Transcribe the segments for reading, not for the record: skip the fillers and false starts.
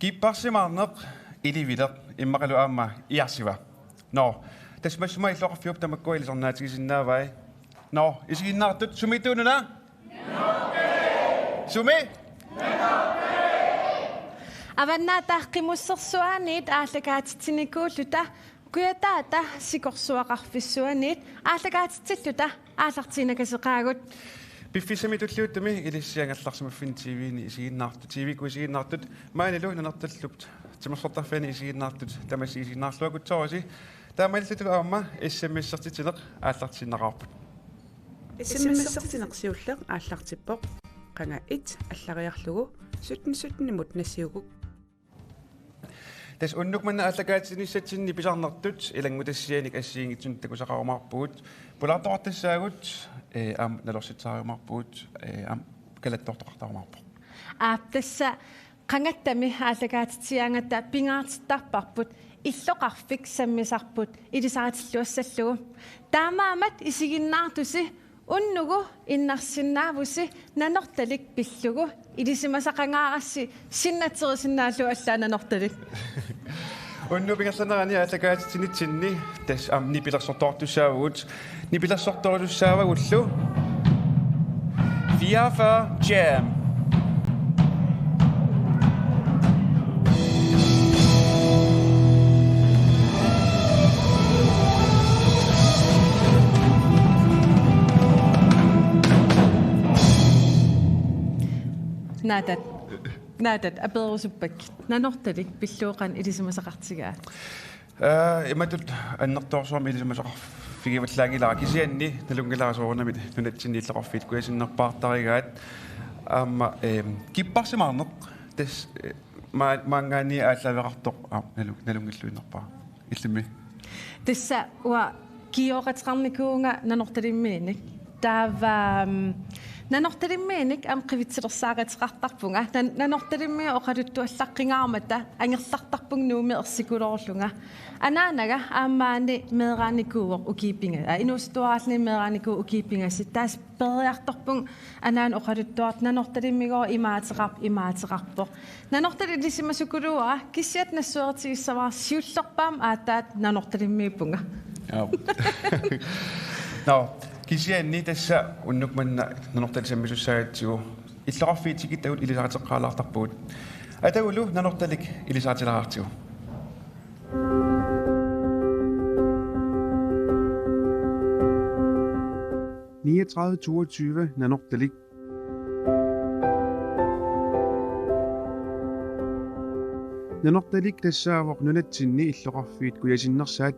Kipparsimaarneq ilivileq immaqalu aamma iarsiva. No, tasmassuma illoqarfiup tamakkuilisornaatigisinnaavai. No, isiginnaartut sumituununa? Sumi? Avannaataaqqimussersuaaniit aallakaatitsinikuulluta kuyataata sikorsuaqarfissuaniit aallakaatitsilluta aallartiinakaseqaagut Piffisamitulluuttami ilissiangallarsimaffin TV-ni isiginnaartut TV-ku isiginnaartut maanilu nanertallupt timersortarfani isiginnaartut tamasiisiginnaarluakutsorisi taamallutulu aamma SMS-sertitineq aallartinnaqarput SMS-sertineqsiulleq aallartippoq qana 1 allariarlugu 17 imut nassiuguk tas unnukmanna allakaatinissatinni pisarnertut ilangutassianik assiingitsun takusaqarumarpuut pulaartoqartassaagut am nalorsitsaarumarpuut am kalattortoqartarumarpu tassa qangattami aallakaatitsiaangata pingaartittarparput illoqarfik sammisarput ilisaatilluassallugu taamaamat isiginnaartusi unnugu innarsinnaavusi nanortalik pillugu ilisimasaqangaarassi sinnaterisinaallu allaa nanortalik unnu pingersanerani allakaatitsinitsinni tas am nipilersortortussaavut nipilersortorulussaavagullu 44 jam naatat aperusupak nanortalik pilluuqan ilisimasaqartigaa imatut annertorsuarmi ilisimasaqarfigivallaagilara kisianni nalungilarasoornamit nunatsinni illeqarfiit kuyasinnerpaartarigaat aamma kipparsimaarneq tas maangaani aallaveqartoq nalungilluinnerpaa illimi tassa wa kioqateqarnikuunga nanortalimmiinik taava nanortalimmiinik am qivitsillersaaqatiqartarpunga nanortalimmi oqaluttuallaqqingaarmata angerlartarpung nuumi ersikulorlunga anaanaga aammaani meeraanikuuor ukiipinga inuustuaraalni meeraanikuu ukiipingassi taas periartorpung anaan oqaluttuart nanortalimmigoo imaateqarpoq nanortalilissimasukulua kissiat nassuertigissavaar siullerpaam aataat nanortalimmiipunga no kisianni tassa unnukmanna nanortalisammisussaatigu illeqarfiitikit agut ilisaateqqaalaartarpuut atagulu nanortalik ilisaatilaartigu 3922 nanortalik nanortalik tassaavoq nunatsinni illeqarfiit kuyasinnersaat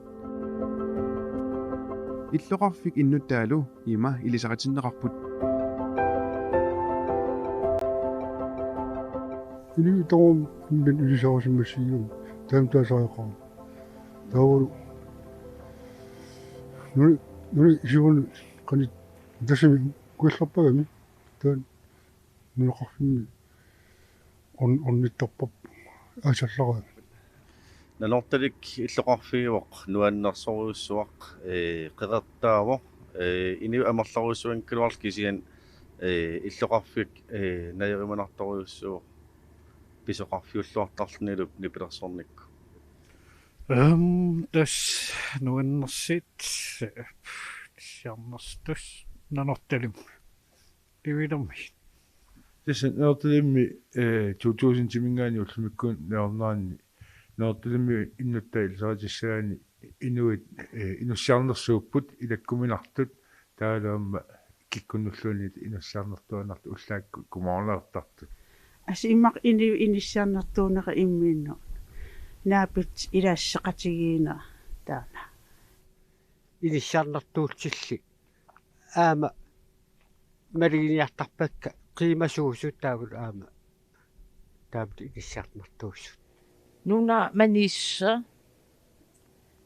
иллоqarfik innuttaalu ima ilisaqatinneqarput ili toom min ilisaqasimmassiigum taamtaasaqaqaa taavolu nuni isigun qanit tasami kuillarpagami taan nuneqarfimmi onnittarpap asallaraa nanortalik illoqarfiivoq nuannersoruussuaq qeqertaavoq iniu amerlaruussuankiluarl kisian illoqarfik najerimanartoruussuuq pisoqarfiulluartarlunilup nipilersornikku tas nuannersit siarnerstus nanortalim tivilermi tässä nanortalimmi 2000 timingaani ullimikkuun naornaanni naortalimmi innuttail saatissaani inuit inussiarnersuupput ilakkuminartut taalaamma kikkunnulluunit inussiarnertuanartu ullaakku kumaornertartut asimaq inissiarnertuuneqa immiinno naapit ilaasseqatigiina taana ilissaarnertuutsilli aama maliniartarpakka qiimasuusut taavul aama taavut ilissaarnertuussut nuna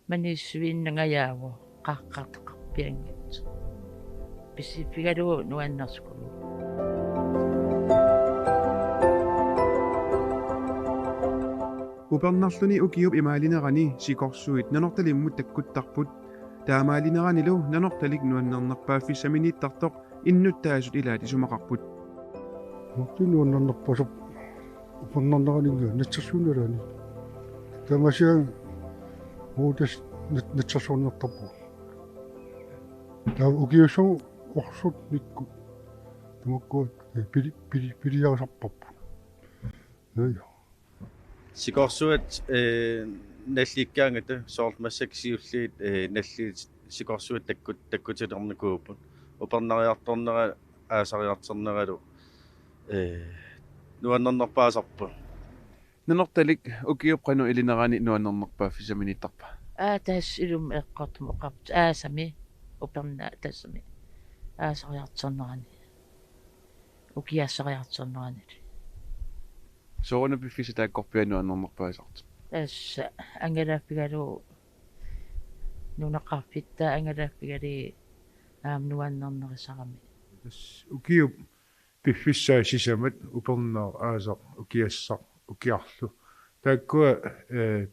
manissuinnangajaavu qaqqarteqarpiangit pisifigalu nuannerskulu Upernarluni ukiup imalinerani sikorsuit nanortalimmut takkuttarput taamalineranilu nanortalik nuannernerpaaffissaminiittartoq innuttaasut ilaati sumaqarput nuannernerpasop Upunnerneraniga natsersuunalani. Tamasian uutas natsersuunnertarpu. Taa ukiusu orsut nikku. Tumakkuat piliausarparpu. Ja. Sikorsuat nallikkaangata soormassakisiulliit nalliit sikorsuat takkutilernerkuupun upernariartornera aasariarterneralu nuannernerpaasarpu Nanortalik ukiup qanu ilinerani nuannernerpaa fisaminittarpa. Taas ilum eqqortumoqart aasami uperna tassami aasariarternerani ukiassariarternerani Soorna piffisa taakkorpia nuannernerpaasart. taas angalaffigalu nunaqarfitta angalaffigali nuannernerisarami ukiup piffissaa sisamat uperner aasaq ukiassaq ukiarlu taakkua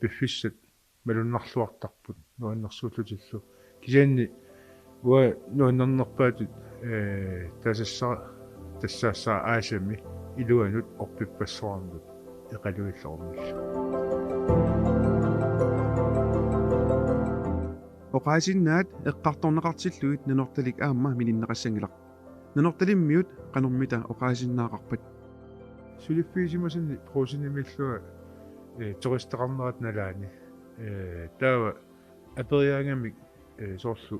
piffissat malunnarluartarput nuannersuullutillu kisianni ua nuannernerpaatut tassaassaa aasami iluanut orpippassuarnut iqaluillornillu Oqaasinnaat eqqartorneqartilluit nanortalik aamma mininneqassangilaq. Nanortalimmiut qanormita oqaasinnaaqarpat. Suliffiisimasanni pruusinimillua turisteqarnerat nalaani taava aperiaangamik soorlu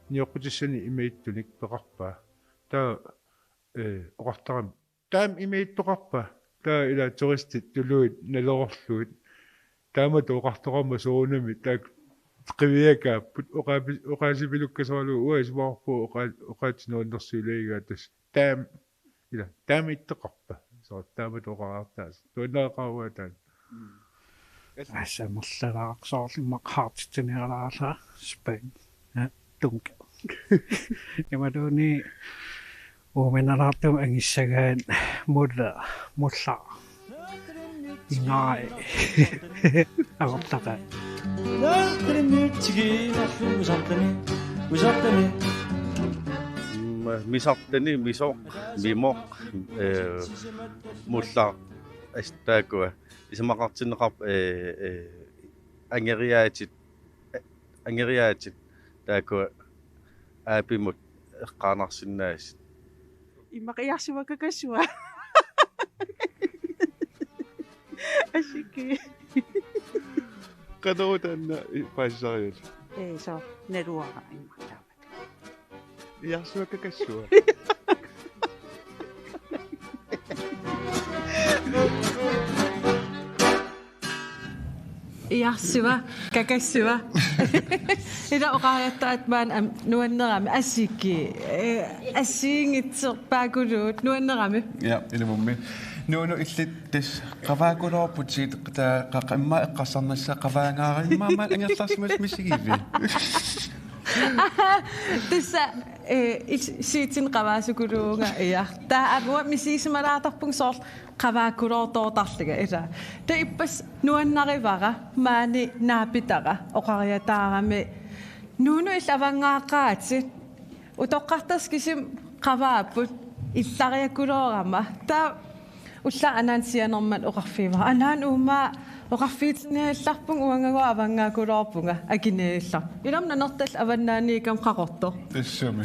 nioqqutissani imaittunik peqarpaa taa oqartaram taam imaittoqarpa taa ila turistit tuluit nalorluit taamat oqartoqarma soonami taak qiviakaaput oqaasipilukkasarlu uasvaarpu oqaatinuannersuuleigaa tas taam ila taamitteqarpa so taamat oqaraartaas tuannaaqaruataan Asamullaraqsoorlimmaq haartitiniqalaarla Spain. Tunka. Imaduni uminaraartum angissagaan mulla ingai aqortaqa misartani misoq mimoq mulla astaakua isamaqartinneqarp angeriaatit taakua aapimut eqqaanarsinnaas Imaqiarsuakakassua. Asiki. Qanorutanna paasisariut. So neruara imaqtaamat. Iarsuakakassua. Iarsuva kakassua ila oqariattaat maan nuannerami assikki assiingitserpaakuluut nuannerami Ja, ilmummi. Nuunu illit tis qavaakulorput siit qimma eqqassarnassa qavaangaarimmaama angerlarsimas misigivi. tissa siitin qavaasukuluunga ia taa agua misiisimalaartarpung soor qavaakulortortarliga ila ta ippas nuannarivara maani naapitara oqariataarami nuunu illavangaaqaatsit utoqqartas kisim qavaaput иллариакулоорама таа улла анаансианермат оқарфиива анаан уумаа оқарфиитниалларпун уангагуа авангаакулоорпунга акинеиллар иламна нертал аваннааникам қақорто Тассами.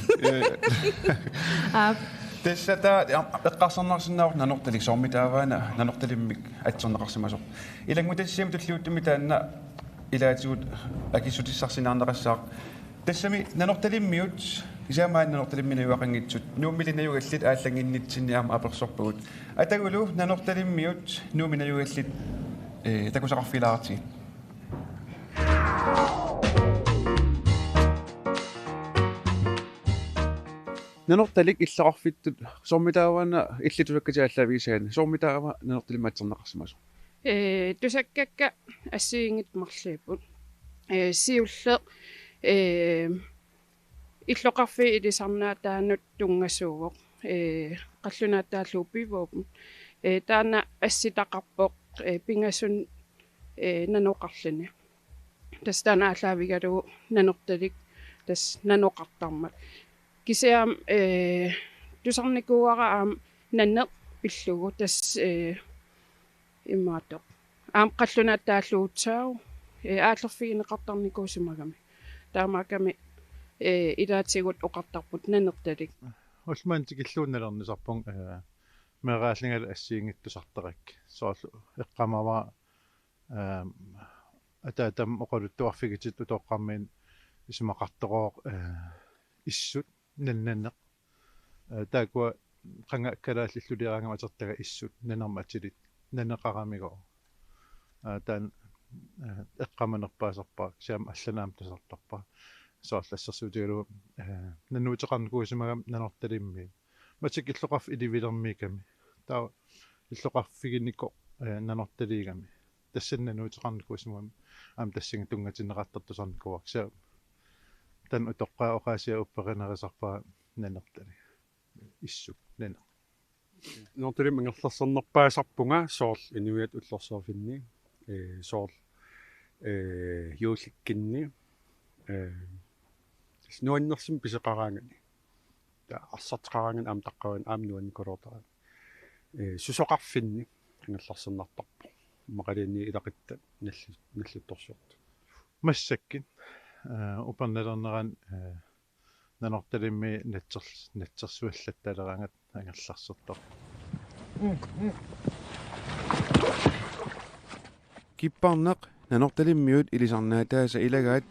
Тассата эққарсарнарсинаавор нанорталик сормитааваана нанорталиммик атсернеқарсимасо. Илагму тассиам туллиуттуми таанна илаатигут акиссутиссарсинаарнеқассаақ. Тассами нанорталиммиут исаамаан нанорталимминаюақангитсут нууммилинаюгаллит ааллангиннитсинниаама аперсорпагут. Атагулу нанорталиммиут нууминаюгаллит такусақарфилаарти. Nanortalik иллақарфиттут сормитааваана иллитулаккатиаллавигисаани сормитаава нанорталиммаатсернеқарсимасу. Тусаккакка ассиингит марлииппут. Сиулле иллоқарфи илисарнаатаанут тунгассуугоқ. Қаллунааттааллууппивоопун. Таана асситақарпоқ пингасун наноқарлуни. Тастана аллаавигалу нанорталик тас наноқартармат. Кисеам тусарникууараам нанне пиллугу тас иммаато аам қаллуна тааллуутсаагу ааллерфигинеқартарникуусимагами таамааками илаатигут оқартарпут нанерталик улмаан тикиллуунналернисарпун мерааллингала ассиингиттусартарак соолу эққамава атаатам оқалуттуарфигитит утоққармин исмақартороо иссут наннаннеқ таакуа qanga kalaallulluliaraangama atertaga issut nanarma atilit nanneqaramigoo taan eqqamanerpaasarpaak siam allanaam tasartarpa soorlassersuutigalu nannuuteqarnikuusimagam nanortalimmi matik illoqarf ilivilermiikami taa illoqarfiginnikko nanortaliigami tassannanuuteqarnikuusimagam aam tassinga tungatinneqartartusarnikuak sia tan utoqqaa oqaasia uppeqinarisarpaa nanertali issuk nana нортилим ингерлэрсэрнерпаасарпунга соорл инуиат уллорсоорфинни соорл юуликкинни снуаннерсим писеқараангани та арсартеқараанган аам таққаван аам нуанниколоортара сусоқарфинни ингерлэрсэрнартарпу мақалиинни илақитта наллутторсуорт массаккин уперналернеран nanortalimmi natsersuallattalerangat angerlarssertor kipparneq nanortalimmiut ilisarnaataasa ilagaat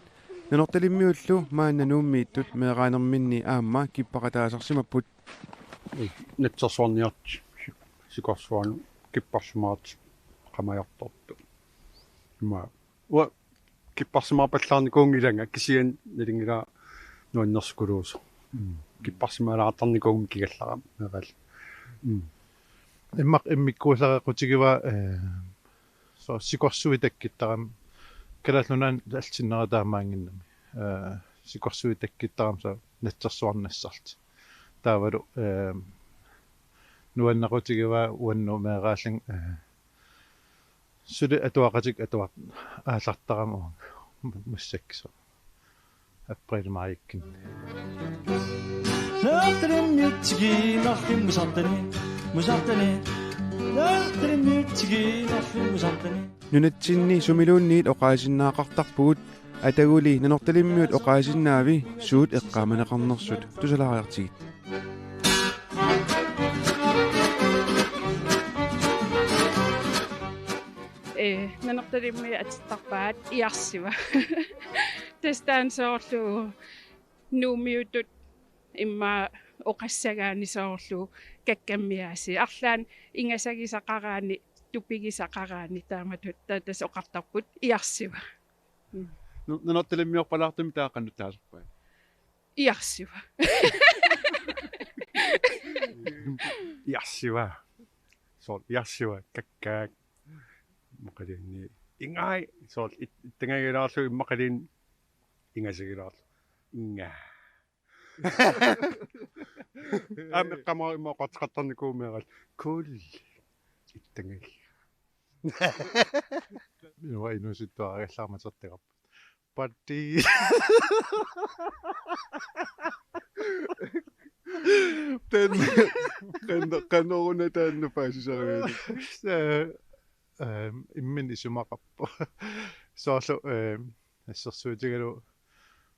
nanortalimmiullu maannanuummiittut meeqaanerminni aamma kippaqataasarsimapput natsersuarniart sikorsuanu kipparsumaat qamajartortu ima wa kipparsumaapallarnikuungilanga kisian nalingila nuannerskuluusu kipparsimaalaartarnikuum kigallaram meeqal immaq immikkuullarequtigiva so sikorsuitakkittaram kalaallunan altinnerataamaanginnami sikorsuitakkittaram so natsersuarnassart taavalu nuannaqutigiva uannu meeqaalling suli atuaqatik atuaq aallartaramu mussakso апприлмаиккин натрэммитги нахим мусартани натрэммитги нахим мусартани нунатсинни сумилуунниит оqaасиннаақартарпугут атагули нанорталиммиут оqaасиннаави суут эққааманеқарнерсут тусалаариартигит нанерталимми атиттарпаат иарсива тестан соорлу нуумиутут имма оқассагаани соорлу каккаммиааси арлаан ингасагисақараани тупигисақараани тааматут тас оқартарпут иарсива нанорталиммиорпалаартumi тааққаннутаасарпаа иарсива иарсива соо иарсива каккаак мақалиинни ингай соо иттангагилаарлу иммақалиин ингасагилаарлу инга амеққамаа иммоқатеқартарникуумеерал кул иттангаг минуа инуситтуариаллаарматертеқарпут патти тэн каноруна таанну паасисариуни иммин исумақарпу соорлу ассерсуутигалу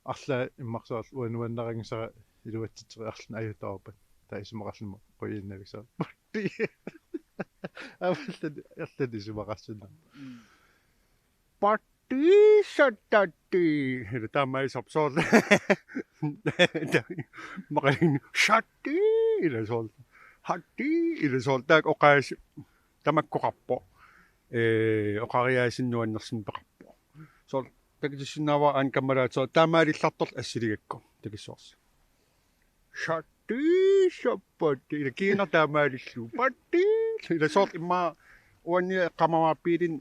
арла иммарсуарл уануаннерингсара илуатситери арлна аютаарпат таа исумақарлума қуииннависаа патти аваллад исумақарсуна патти шаттати хэр таамай сапсоол мақалин шатти иласол хатти иласол таак оқаас тамаккоқарпо оқариаасиннуаннерсин пеқарпо сол такисиннава ан камараатсо таамаалиллартор ассилигакку такиссоорс шатти шаппати кина таамаалиллу патти иласоор имма уанни qamamaappiilin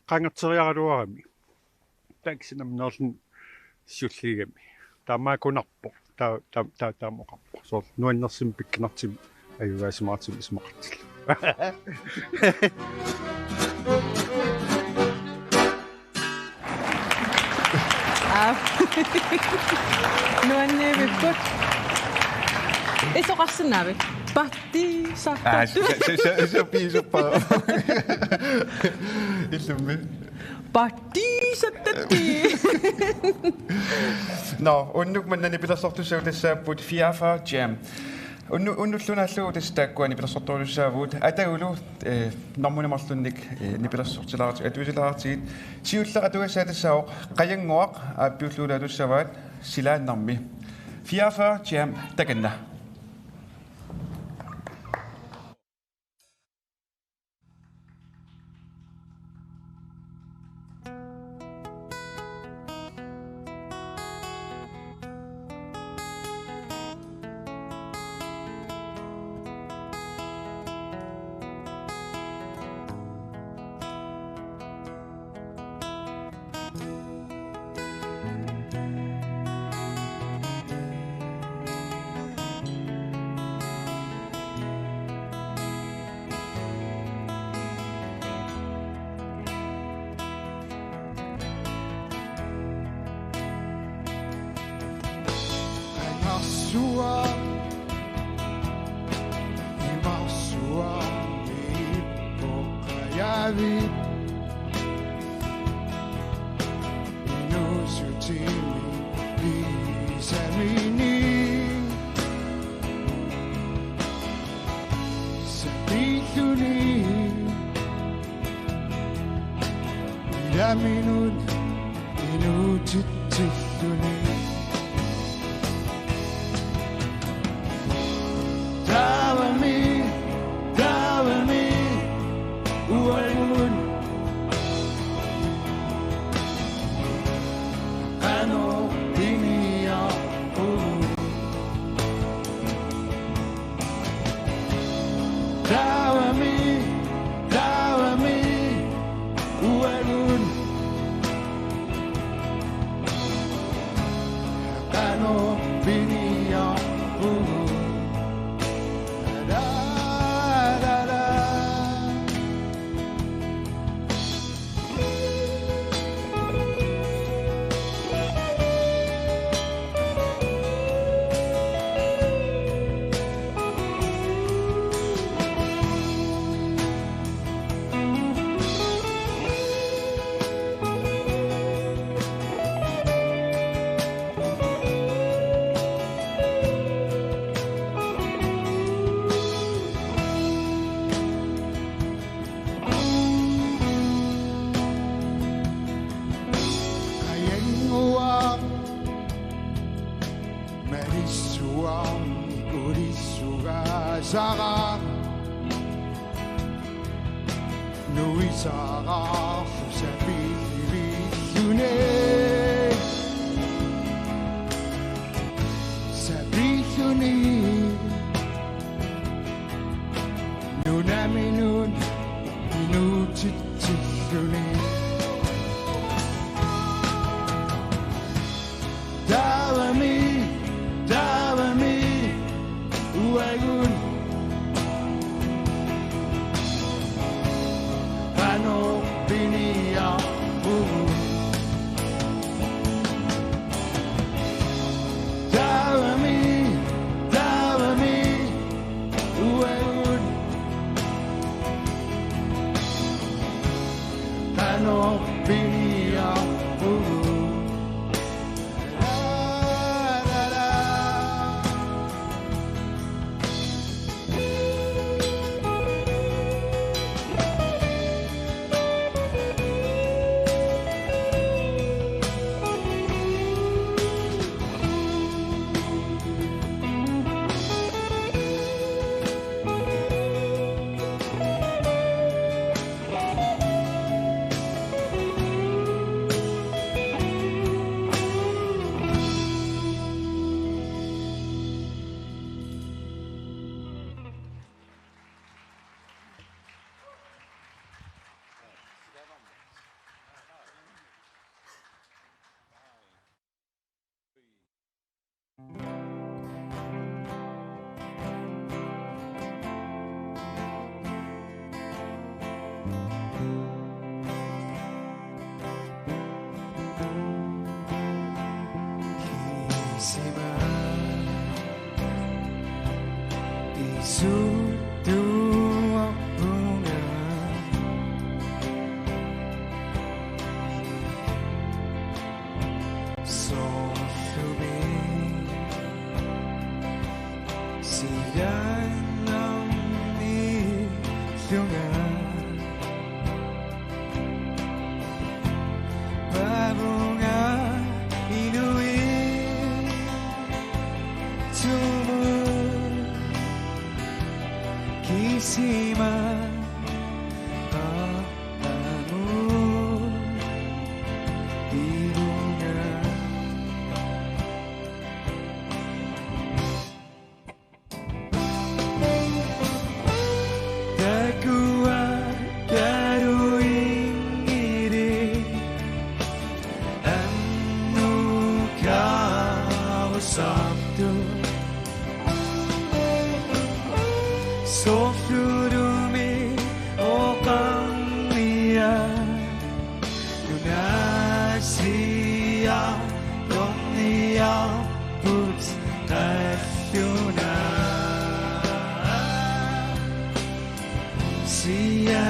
qangerteriaruarami таксинамнерлин сиуллигами таамаакунарпо таамоқарпо соор нуаннерсим пиккинартим аюгаасимаартим исмақартил нуанневиппут исоқарсинаави патти сатту så piser på Partisatati. No, unnuk manna nipilassortussavu tassaaput Fiafa Jam. Unnullunaallugu tastakkuani pilassortuulussaavut ataulu normunimarlunnik nipilassortilaartik atuisilaartigit siullaqa tugassaatassaaoq qayanguaq aappiulluulaalussavaat silaannarmi. Fiafa Jam takanna.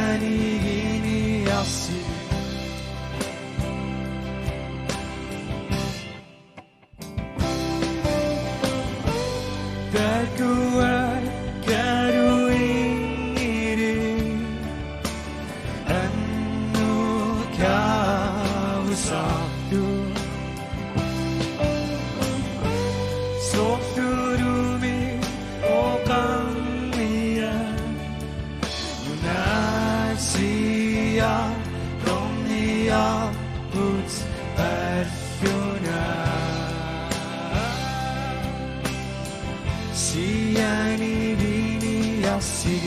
Siani Yassi Berkuat karuiri Anu kau sabdu Softurumi okamia Nunasia Romnia Puts Arjuna Siani Vini Yassi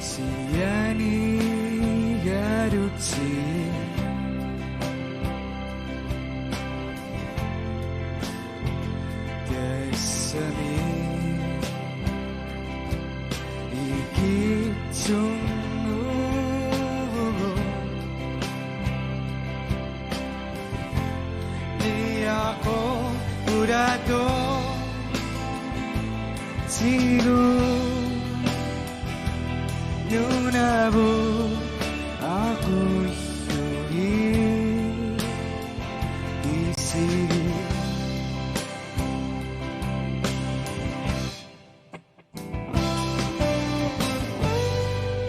Siani Garutsi Gesami Ikitsungu Ni ako urado Sigu Nunabu aku yuri isi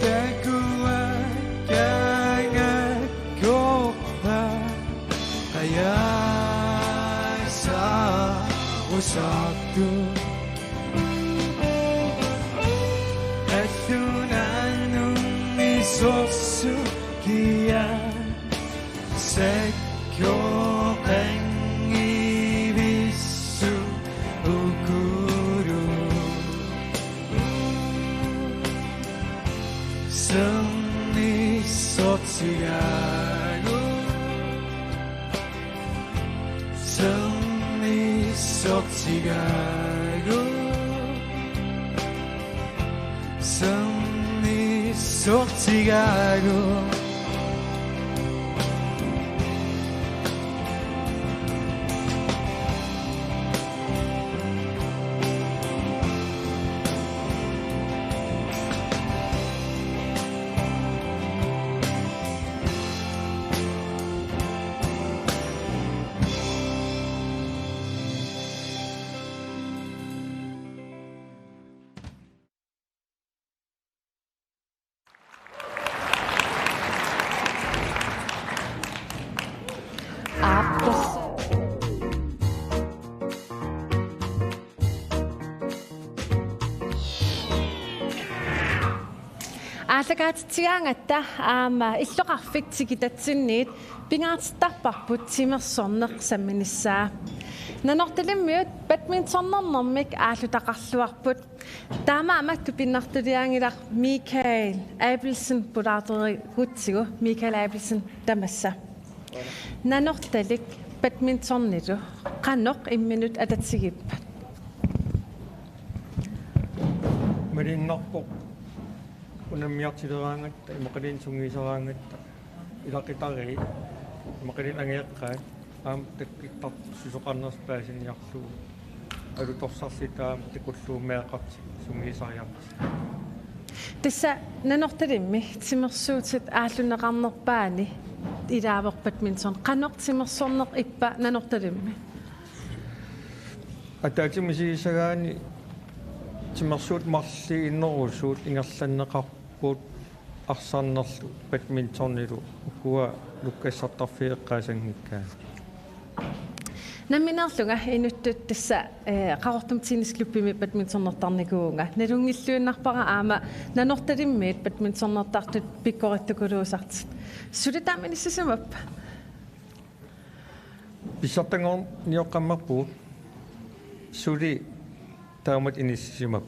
Takuan kangat kopa kaya sa usaptu Sosu kia sekyo kengi bisu ukuru Seni sotsigaru Seni sotsigaru Sortigago Аллагаатитсигаангатта аама иллоқарфитсигитатсинниит пингаатиттарпарпут тимерсорнеқ самминиссаа нанорталиммиут бадминтоннернэрмик ааллутақарлуарпут таамааматту пиннартулиаангилар Микаэл Абелсен пулаартери гутсигу Микаэл Абелсен тамасса нанорталик бадминтоннилу қаноқ имминут ататсигиппа мариннарпоқ унаммиартилераангатта имақалин сунгисераангатта илақитари имақалин ангиаққаат аам таккиттар сусоқарнерспаасинниарлугу алуторсарситаам тикуллуумеақарти сунгисариарти тасса нанорталимми тимерсуутит ааллунеқарнерпаани илаавеқ бадминтон қаноқ тимерсорнеқ иппа нанорталимми атаатимисигисагаани тимерсуут марли иннерусуут ингерланнеқарпуут арсаарнерлу бадминтоннилу укуа луккассартарфиэққаасангиккаа наминерлунга инуттут тасса қаортум тинисклуппими бадминтоннертарникуунга налунгиллуиннарпара аама нанорталиммиит бадминтоннертартут пиккориттукулуусартит сулитааминиссасамаппа писсартангор ниоққаммарпуут сули таамат иниссимап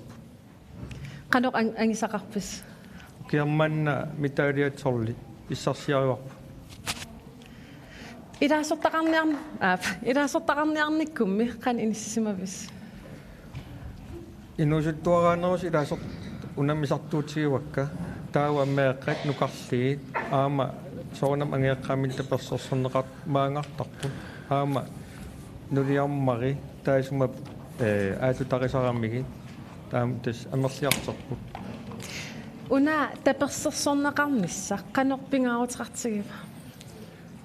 Qanoq angisaqarpis. Kiammanna mitaliatorli issarsiaruarpu. Ilasortaqarniarnikkummi qan inissimavis. Inusuttuaranerus ilasort unammisartuutigiwakka taawa meeqqat nuqarliit aama soornam angiaqqaamil tapersorsorneqart maangartarpu aama nuliarmari taasuma aatutarisarammigi taam tas amerliarterpu Una tapersorsorneqarnissa qanoq pingaarutiqartigiva.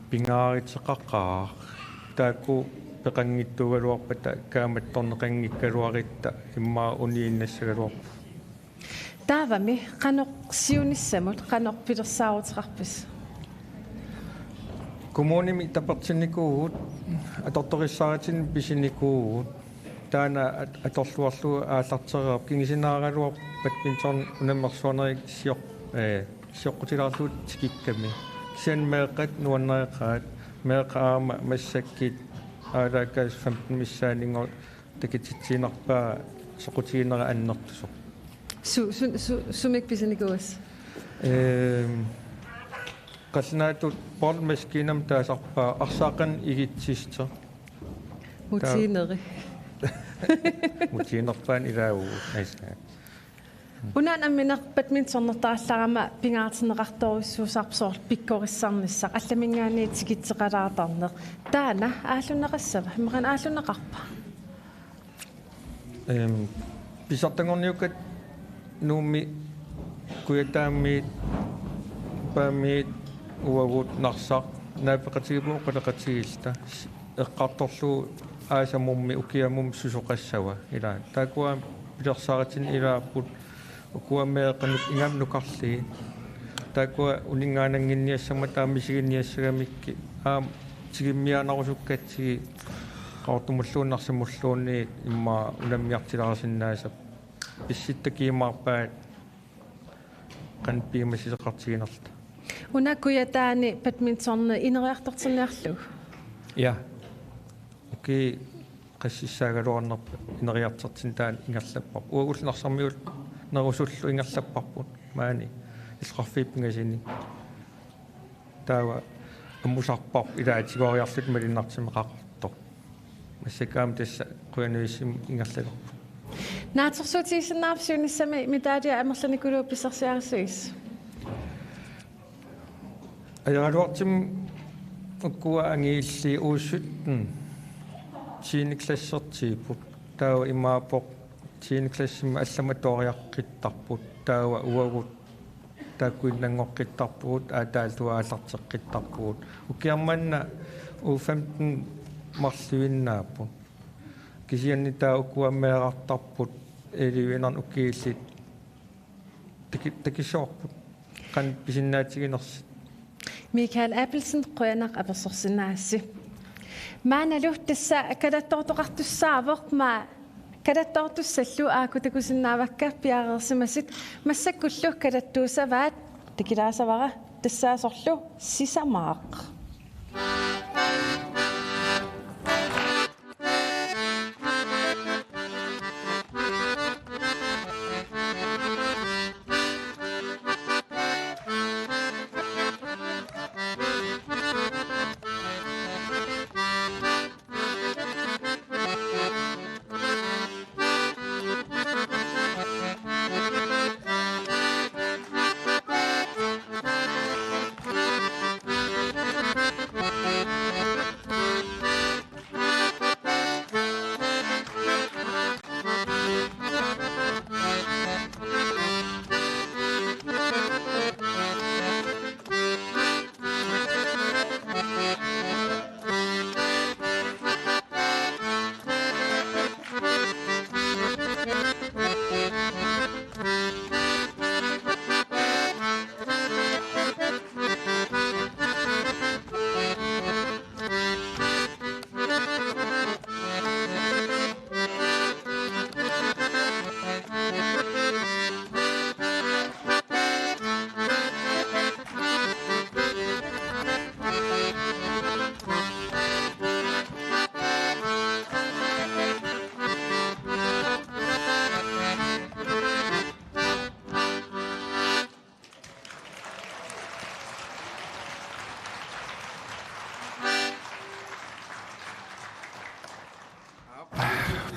Pingaariteqaqqaar taakku peqanngittugaluarpata kaamattorneqanngikkaluaritta immaa uniinnassagaluarpu Taavami qanoq siunissamut qanoq pilersaarutiqarpis. Kommunimi tapertinnikuugut atortorissaaritin pisinikuugut taana atorluarlu aallartereerp kingisinaaraluar badminton unammersuanerik sioqqutilaarluut tikikkami kisian meeqqat nuannereqaat meeqaama massakkit aalaakaas 15 missaaningo takititsiinarpaa soqutiinera annertusoq Sumik pisinikuus. Qasnaatut pormaskinam taasarpaa arsaaqan igitsister Mutiineri. Mutiinerpaan ilaagu aisna Unan ammineq badmintonnertaallarama pingaartineqartorissuusarpsoor pikkorissarnissaq allamingaani tikitseqalaatarneq taana ааллунеқассава иммақан ааллунеқарпа писартангорниуккат нуумми куятааммиит пааммиит уагут нарсақ наапеқатигипуу қалеқатигилта эққарторлуу аасамумми укиамум сусоқассава ила таакуа пилерсааратин илааппут укуаммеэқанут ингам нукарли таакуа унингаанангинниассама таамисигинниассагамикки тигиммианарусуккатсиги qaortumulluunnarsimulluunni imma unammiartilarsinnaasap pissittakiimaarpaat qanpiimasisеқартигинерта Unakuyataani badmintonne ineriartortinerlu. Ja. Okei qassissaaгаluarnerpa ineriartertin taan ingerlappar. Uagulnarsermiut nerusullu ingerlapparput maani ilqarfiippingasini. Taawa ammusarpar ilaatigooriarlut malinnartimeqaqartor. Massakaam tassa quyanuissim ingerlalerpu. Naatorsuutiisinnaarpsuunissami mitaadia amerlanikuluuppisarsiarisuis. Ajaraluartim ukkua angiilli uussutten tiiniklassertiiput taawa imaapoq tiiniklassimma allamatooriaqqittarput taawa uagut taakkuinnangoqqittarput aataaltuaallarteqqittarput ukiarmanna u 15 marluinnaaput kisianni taa ukkuammeerartarput eliuinan ukiillit takissoorput qan pisinnaatiginersi Michael Appelsen qønaq apersorsinnaassi. Maanalu tassa kadattortoqartussaavoq ma kadattortussallu aakutakusinnaavakka piareersimasit massakkullu kadattuusavaat tikilaasavara tassaasorlu sisamaaq.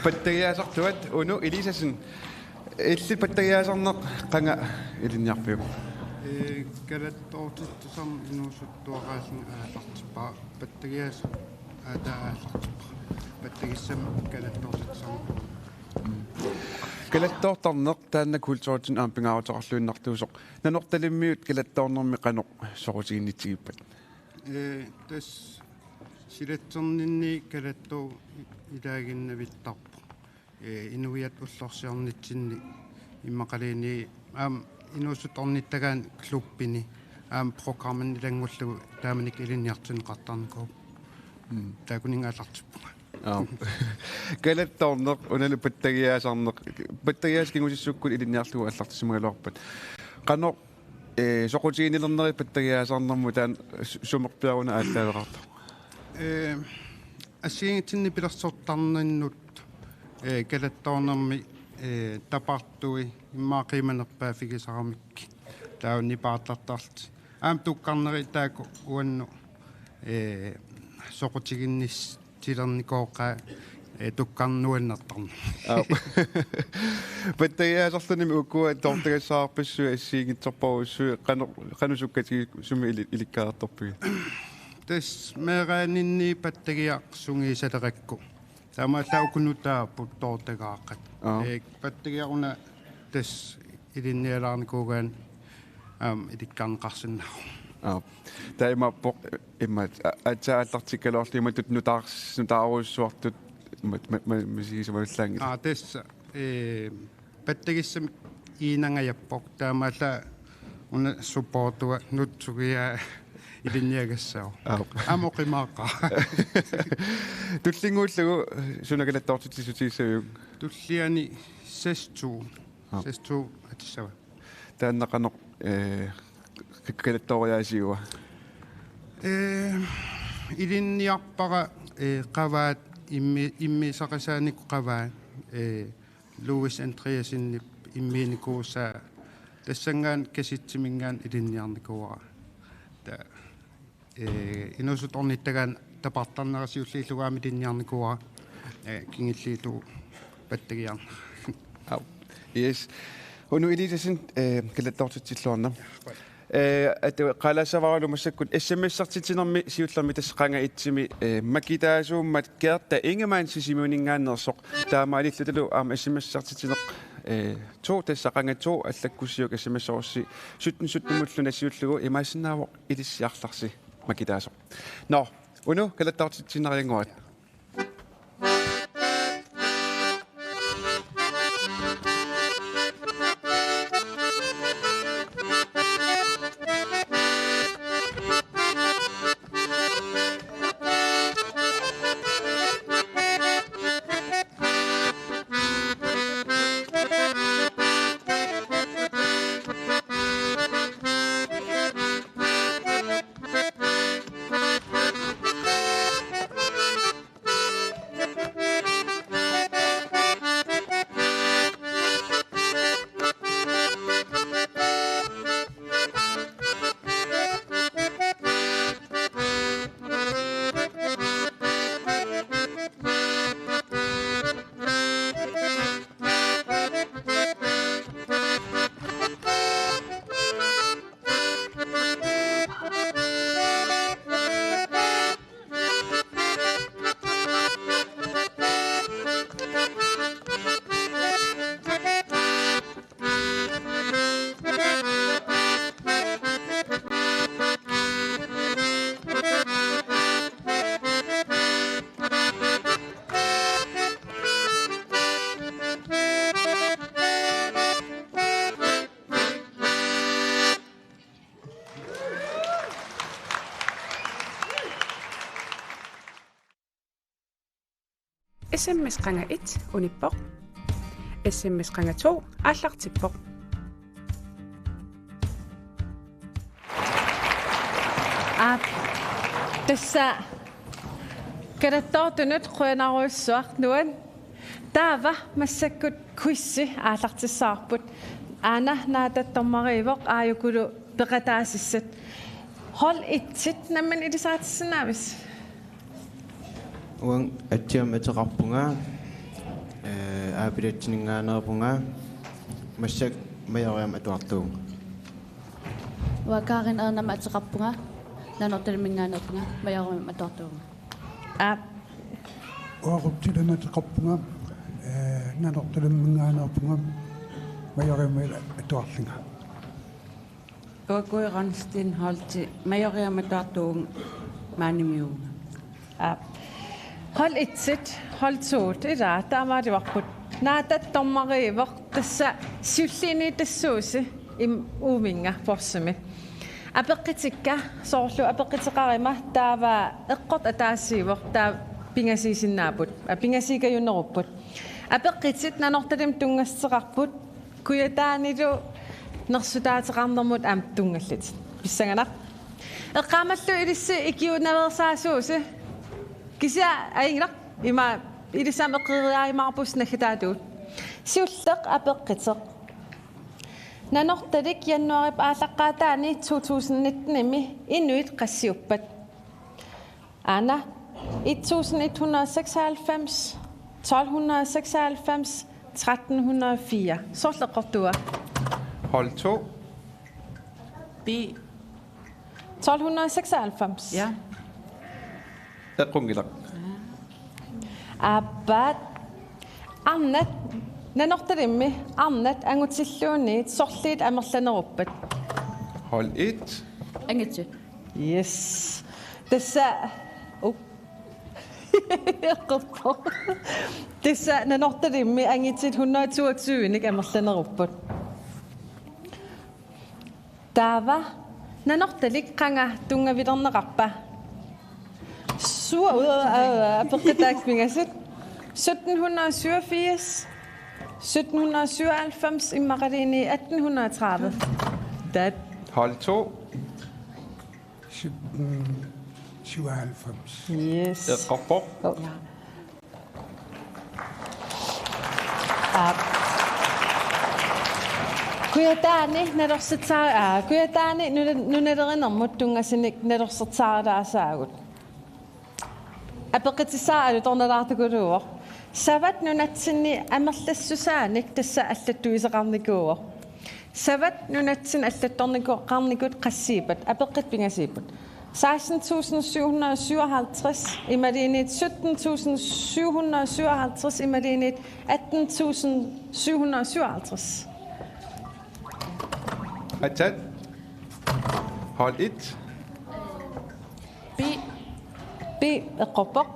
Patteriaasartuat unu Elisasen illit patteriaasarneq qanga ilinniarpiu. Kalattortitsam inuusuttuaqaasin aallartippa patteriaas aataaallartippa patterissam kalattortitsam Kalattortarneq taanna kultuuritin ampingaarutoqarluinnartuusoq nanortalimmiut kalattornermi qanoq sorutiginnitsigippat. Tas silatserninni kalattor ilaaginnavittarpu inuiat ullorsiornitsinni immaqaliini inuusutornittagaan klubbini programmannilanngullugu taamanik ilinniartineqartarniku taakuningaалlartippu. Kalattorneq unalu patteriaasarneq ilinniarlugu аллартисимагалуарпат. Qanoq soqutiginnilerneri patteriaasarnermu taan sumerpiaruna ааллаавеқарту. Ассиингитсинни пилерсортарниннут калатторнерми тапартуи иммаақиманерпаа фигисарамикки таунни паарлартарти туккарнери тааку уанну соқутигиннис тилерникооқаа туккарнуаннертарна паттаяасарлуними уккуа тортагассаарпассуи ассиингитсорпоруссуи qanusukkatig sumi ilikkaartorpigi тас мераанинни паттагиа сунгисалеракку таамааллаукунутааппут тоортагааққат паттагиаруна тас илинниалаарникуугаан иликкаарнеқарсиннару таимаппоқ иммат атсааллартиккалоорлиматут нутааруссуартут мисигисамаллаангил тас паттагиссам иинангаяппоқ таамаалла уна суппортуа нутсугиа илинниагассаа амоқимаақа туллингууллагу сунагалаттортитсисутииссавиук туллиани сесту атиссава тааннақанеқ калатториаасиуа илинниарпара қаваат иммисақасаанику қаваа Луис Андреасиннип имминикууса тассангаан каситсимингаан илинниарникуара та инусуторниттагаан тапартарнерасиуллииллугаами илинниарникуара кингиллииту паттагиарна yes уну илисасин калаттортитсиллуарна qalasavaru masakkut SMS-sartitinermi siullermi tasqanga itsimi makitaasuummat keerta ingemaan sisimuningaannersoq taamaalillutalu SMS-sartitineq 2 tassaqanga 2 allakkussiuk SMS-orsi 17 siullugu imaasinnaavoq ilissiarlarsi makitaasoq no unu kalattortitsinerianguat SMS qanga 1 unippoq SMS qanga 2 аллартиппоq тасса караттаортунут quinaruissuarnuan таава массаккут куисси аалартиссаарпут аана наататтормаривоқ ааюкулу пеқатаасиссат хол итсит намман илисаатиссинаавис уан атсиам атеқарпунгаа aapilitsiningaanerpunga massak majoriam atuartuunga Wakarin nama ataqappunga nanortalminngaanerpunga majoriam atuartuunga oaquptilanatiqappunga nanortalminngaanerpunga majoriam atuarlinga Oakuiranstin holti majoriam atuartuunga maanimiuunga Hold itsit, hold toot, ira, taamarivarput. Naatat tommariiver tassa siullini tassuusi uuminga porsumi. Apeqqitikka soorlu apeqqitiqarima taava eqqort ataasiivor taa pingasiisinnaaput. Pingasiikajunnerupput. Apeqqitit nanortalim tungasseqarput kuyataanilu nersutaateqarnermut aam tungallit. Pissanganaq. Eqqaamallu ilissi ikiunaversaasuusi Kisia aingraq ima ilisam eqiriaimarpus nakhitaatuut siulleq apeqqiteq nanortalik januarip aalaqqaataani 2019 imi inuit qassiuppat ana 1196 1296 1304 sorleqortua Hold 2 B 1296 Ja Eqqungilaq Abbat annat nanortalimmi arnat angutilluuniit sorliit amerlaneruppat Hold 1 Angitsi Yes Tassa Tassa nanortalimmi angitit 122 amerlaneruppat Taava nanortalik qanga tungavilerneqarpa Apeqqitaakmingasut 1787 1797 immaqaliini 1830 Dat Hold 2 97 Yes Eqqorpoq Kuyataani nalersitaa kuyataani nunalerinermut tungasinik nalersertaardaasaagut Apeqqitisaalu tornalaartukuruuor savat nunatsinni amerlassusaanik tassa allattuiseqarnikuuor savat nunatsin allattornikuqqarnikut qassiipat apeqqit pingasiiput 16.757 imaliinit 17.757 imaliinit 18.757 Atat Hold 1 B eqqorpoq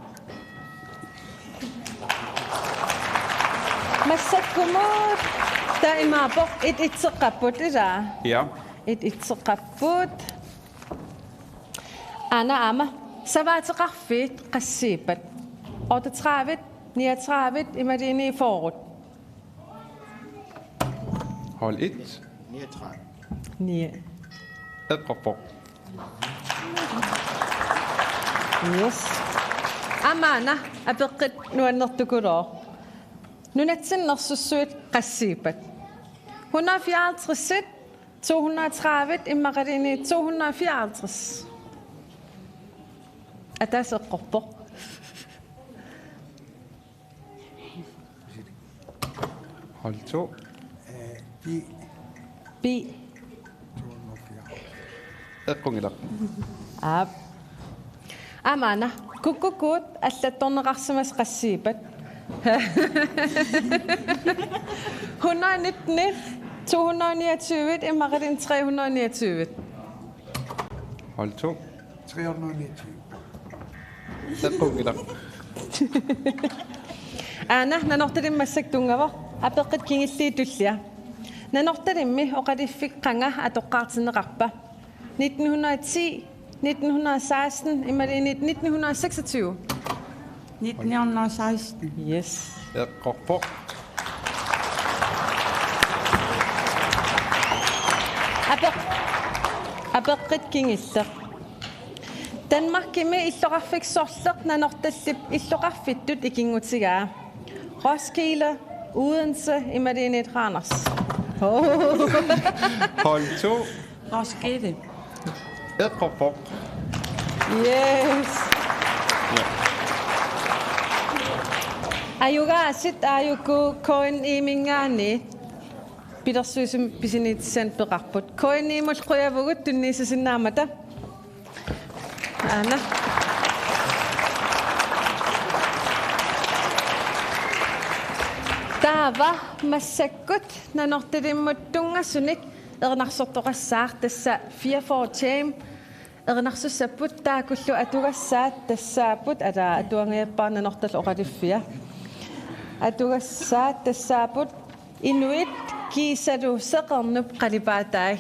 Massakkumut taimaapoq itseqqapput ila Ja itseqqapput Ana ama savaateqarfiit qassiipat 38 39 imaliini forut Hold 1 9 Eqqorpoq Yes. Amana apeqqit nuannertukuloor. Nunatsinnersussuit qassiipat. 154 230 immaqalini 254. Ataseqqorpoq. Hold 2 B Eqqungilaq Amana kukkukut allattorneqarsimas qassiipat 119 229 immaqalin 329 Hold 2 329 Eqqungilaq Ana nanortalimmassak tungava apeqqit kingilliitullia nanortalimmi oqaliffiqqanga atoqqaartineqarpa 1910 1916 imaliinit 1926 1916 Yes Eqqorpoq apeqqit kingilleq Danmarkimi illoqarfiksorleq nanortallip illoqarfittut ikingutigaa Roskilde Odense imaliinit Randers Hold 2 Roskilde Eqqorpoq Yes Ayugaasit ayuku koin imingaani pidersuisum pisinitsan peqarput koinniimul quyavugut tunniisasinnaamata ana taava massakkut nanortilimmuttungasunik ernarsortoqassaar tassa 44 team ernarsussaput taakullu atugassaat tassaaput ala atuangiappaarna nortal oqaliffia atugassaat tassaaput inuit kiisalu seqernup qalipaataai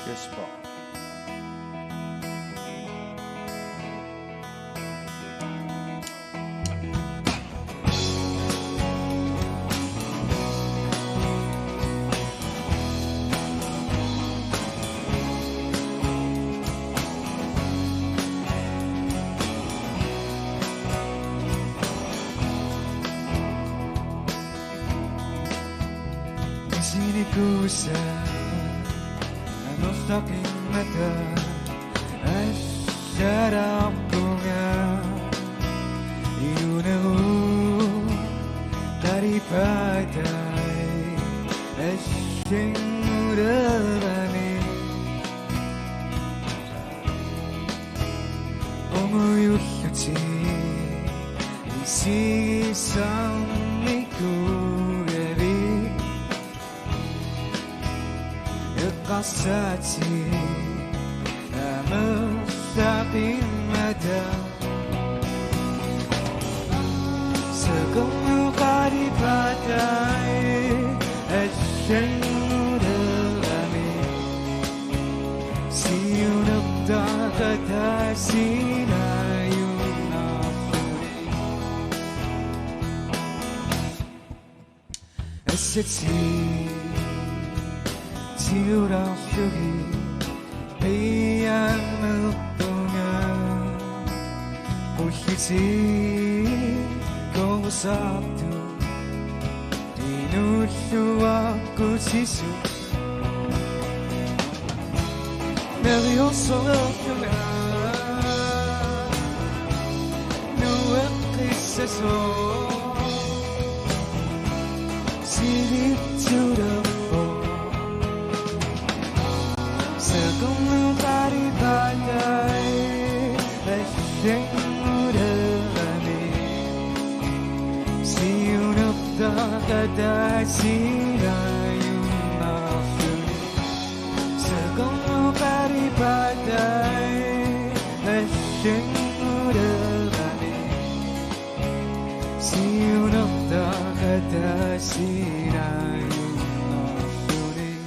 Jesper. Nikusa Anostakin mata Asyarap bunga Inunahu daripada Asying murabani Omuyuluti Isisang mikurebi Iqasati Amusakin mata Segala daripada Asying murabani Siyunap dakata sinayun afuri Asati Tiurang syuhi Hiyang magtunga Kuhiti Kung sabtu Dinusyo ako sisu Nervioso na Nuwag kisaso Silip to the floor Sa kung karibagay Asyeng murami Siyunap dakata sinayun afuri Sa kung karibagay Asyeng murami Siyunap dakata sinayun afuri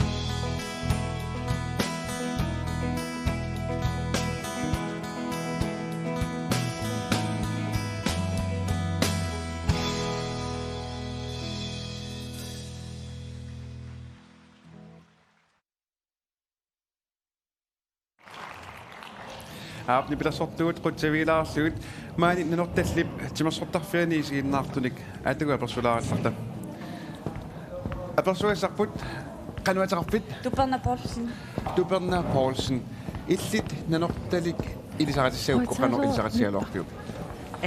Aapni pilassortuut qutsaviilaarlugut maani nanortallip timersortarfiani isiinnaartunik atuga persulaarillarta apersuassarput qanuataqarpit Tuperna Poulsen illit nanortalik ilisaratissaukko qanu ilisaratisaluarpiuk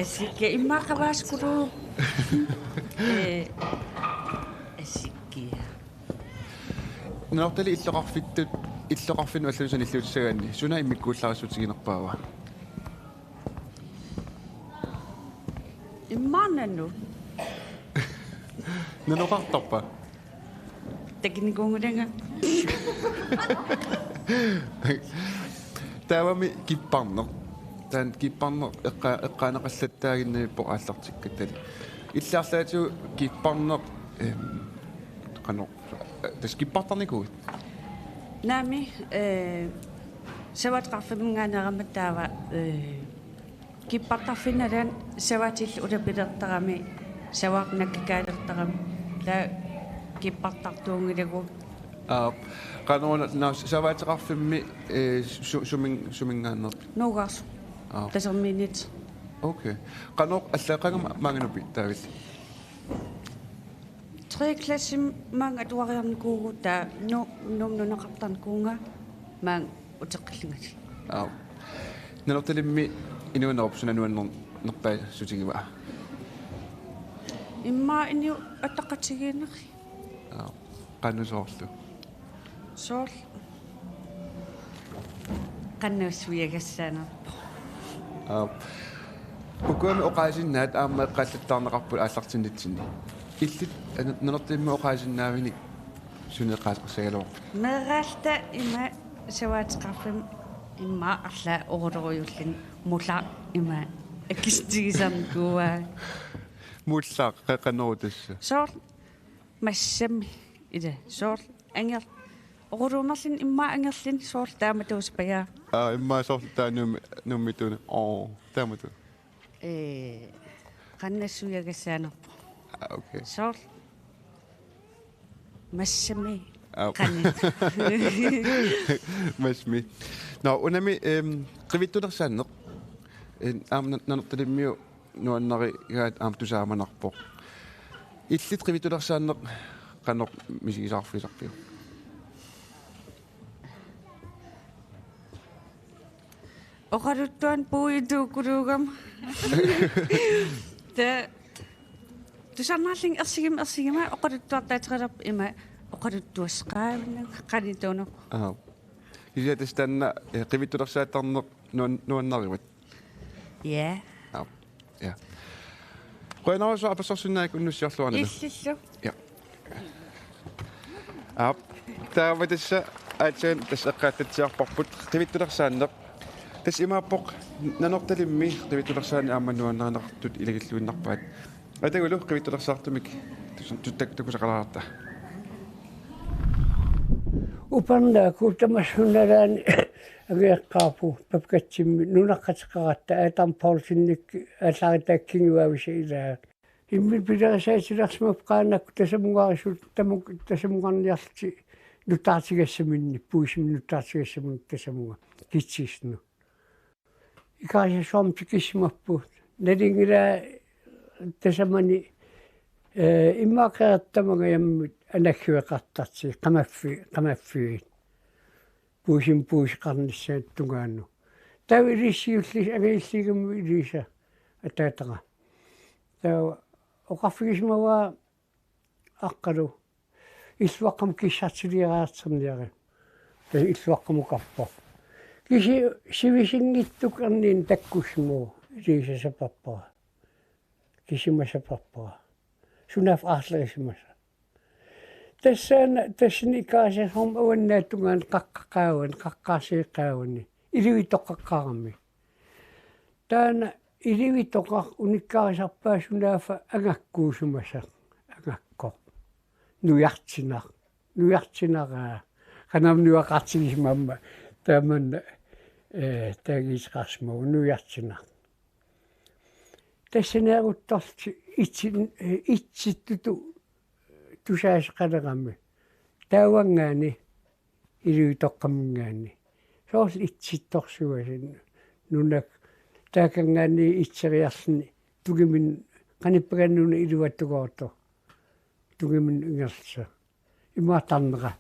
Asikke immaaqavaaskulu Asikkia nanortali illoqarfittut иллоқарфину аллусан иллуутсагаанни суна иммиккуулларисутигинерпаава иммаананну наноқартарпа такиникунгуланга тавами киппарнер таан киппарнер эққаанеқаллаттаагиннавиппо ааллартиккаттали иллаарлаату киппарнер қано тас киппартарникуут Nami, sawatqarfimngaaneramattaava kippartarfinnalan savatil ulapilertarami savaarnakkikaalertarami la kippartartuungilagu qanoona na savaatiqarfimmi sumingaanner nuugaarsu taserminit okay qano allaaqanga maanganupi taavil 3. klasse mang atuariarnikuugu taa nunnaqartarnikuunga mang uteqqillingati nanortalimmi inuunerupsunanuanner nerpai sutigiva imma iniu attaqatigiineri qanusoorlu soorl qannuusviagassaanarpo Ukuami oqaasinnaat aamma eqqaallataarneqarput aallartinnitsinni illit nanortimmi oqaasinnaavini suneqaasqassagaloq meralta ima savaatiqarfim imma arla oruloruyullin mulla ima akistigisarnikuua mullaaq qaqanorutassa soorl massami ila soorl anger orulumerlin imma angerlin soorl taamatuuspaya imma soorl taanummituna taamatu qannassuyagassaanarpo okay soorl massami masmi no unami qivittulersaanneq nanertalimmiu nuannari gaat tusaamanarpo illit qivittulersaanneq qannoq misigisarfiisarpiu Oqaruttuan puituukuluugam. Tusarnaalling ersigima oqaruttuartaatiqalap ima oqaruttuasqaavinna qanituunoq. Kisiatis tanna qivittulersaattarneq nuannarivat. Ja. Ja. Qoinarasu apassorsunnaak unnussiarluarnala. Illissu. Ja. Taavitissa aatsain taseqqaattatsiarparput qivittulersaanneq tas imaappoq nanortalimmi qivittulersaani aammanuannarnartut ilagilluinnarpaat atagulu qivittulersaartumik tuttakusaqalaarta uparnaaku tamassunnalaani ageeqqaapu papkatsimmi nunaqqatiqaratta aatam paulsinnik aallaritaakkinguavisa ilaa immi pilaasaatillarsimap qaanakku tasamungarisut tasamungarniarliti nuttaartigassaminni puisimmi nuttaartigassamun tasamunga kitsiisnu ikaasa soomtikismappu nalingila tasamani immaaqerattamanga yammut anakkueqartarti qamaffiin puusiqarnissaat tungaannu taviilissiullis agiilliigammu ilisa ataataqa taa oqarfigismavaa aqqalu illuaqqam kissartiliaraarterniari ta illuaqqamukappo kisi sivisingittuk anniin takkusmuu ilisasapappara kisimasapappara sunaf aarlerismasa tassani kaasahom awannaattungaan qaqqaasiiqqaawanni ilivitoqqaqqaarami taana ilivitoqar unikkaarisarpaa sunaafa angakkuusumasa angakko nujartinaraa qanam nuaqartigismamma taamanna taagiisqarsmau nujartinar тассаниагуттарти итситтуту тусаасеқалерамми таавангаани илуитоққамингаани соорл итситторсуасин нунак таакангаани итсериарлни тугимин каниппаганнуна илуаттугоорто тугимин ингерса имаатарнера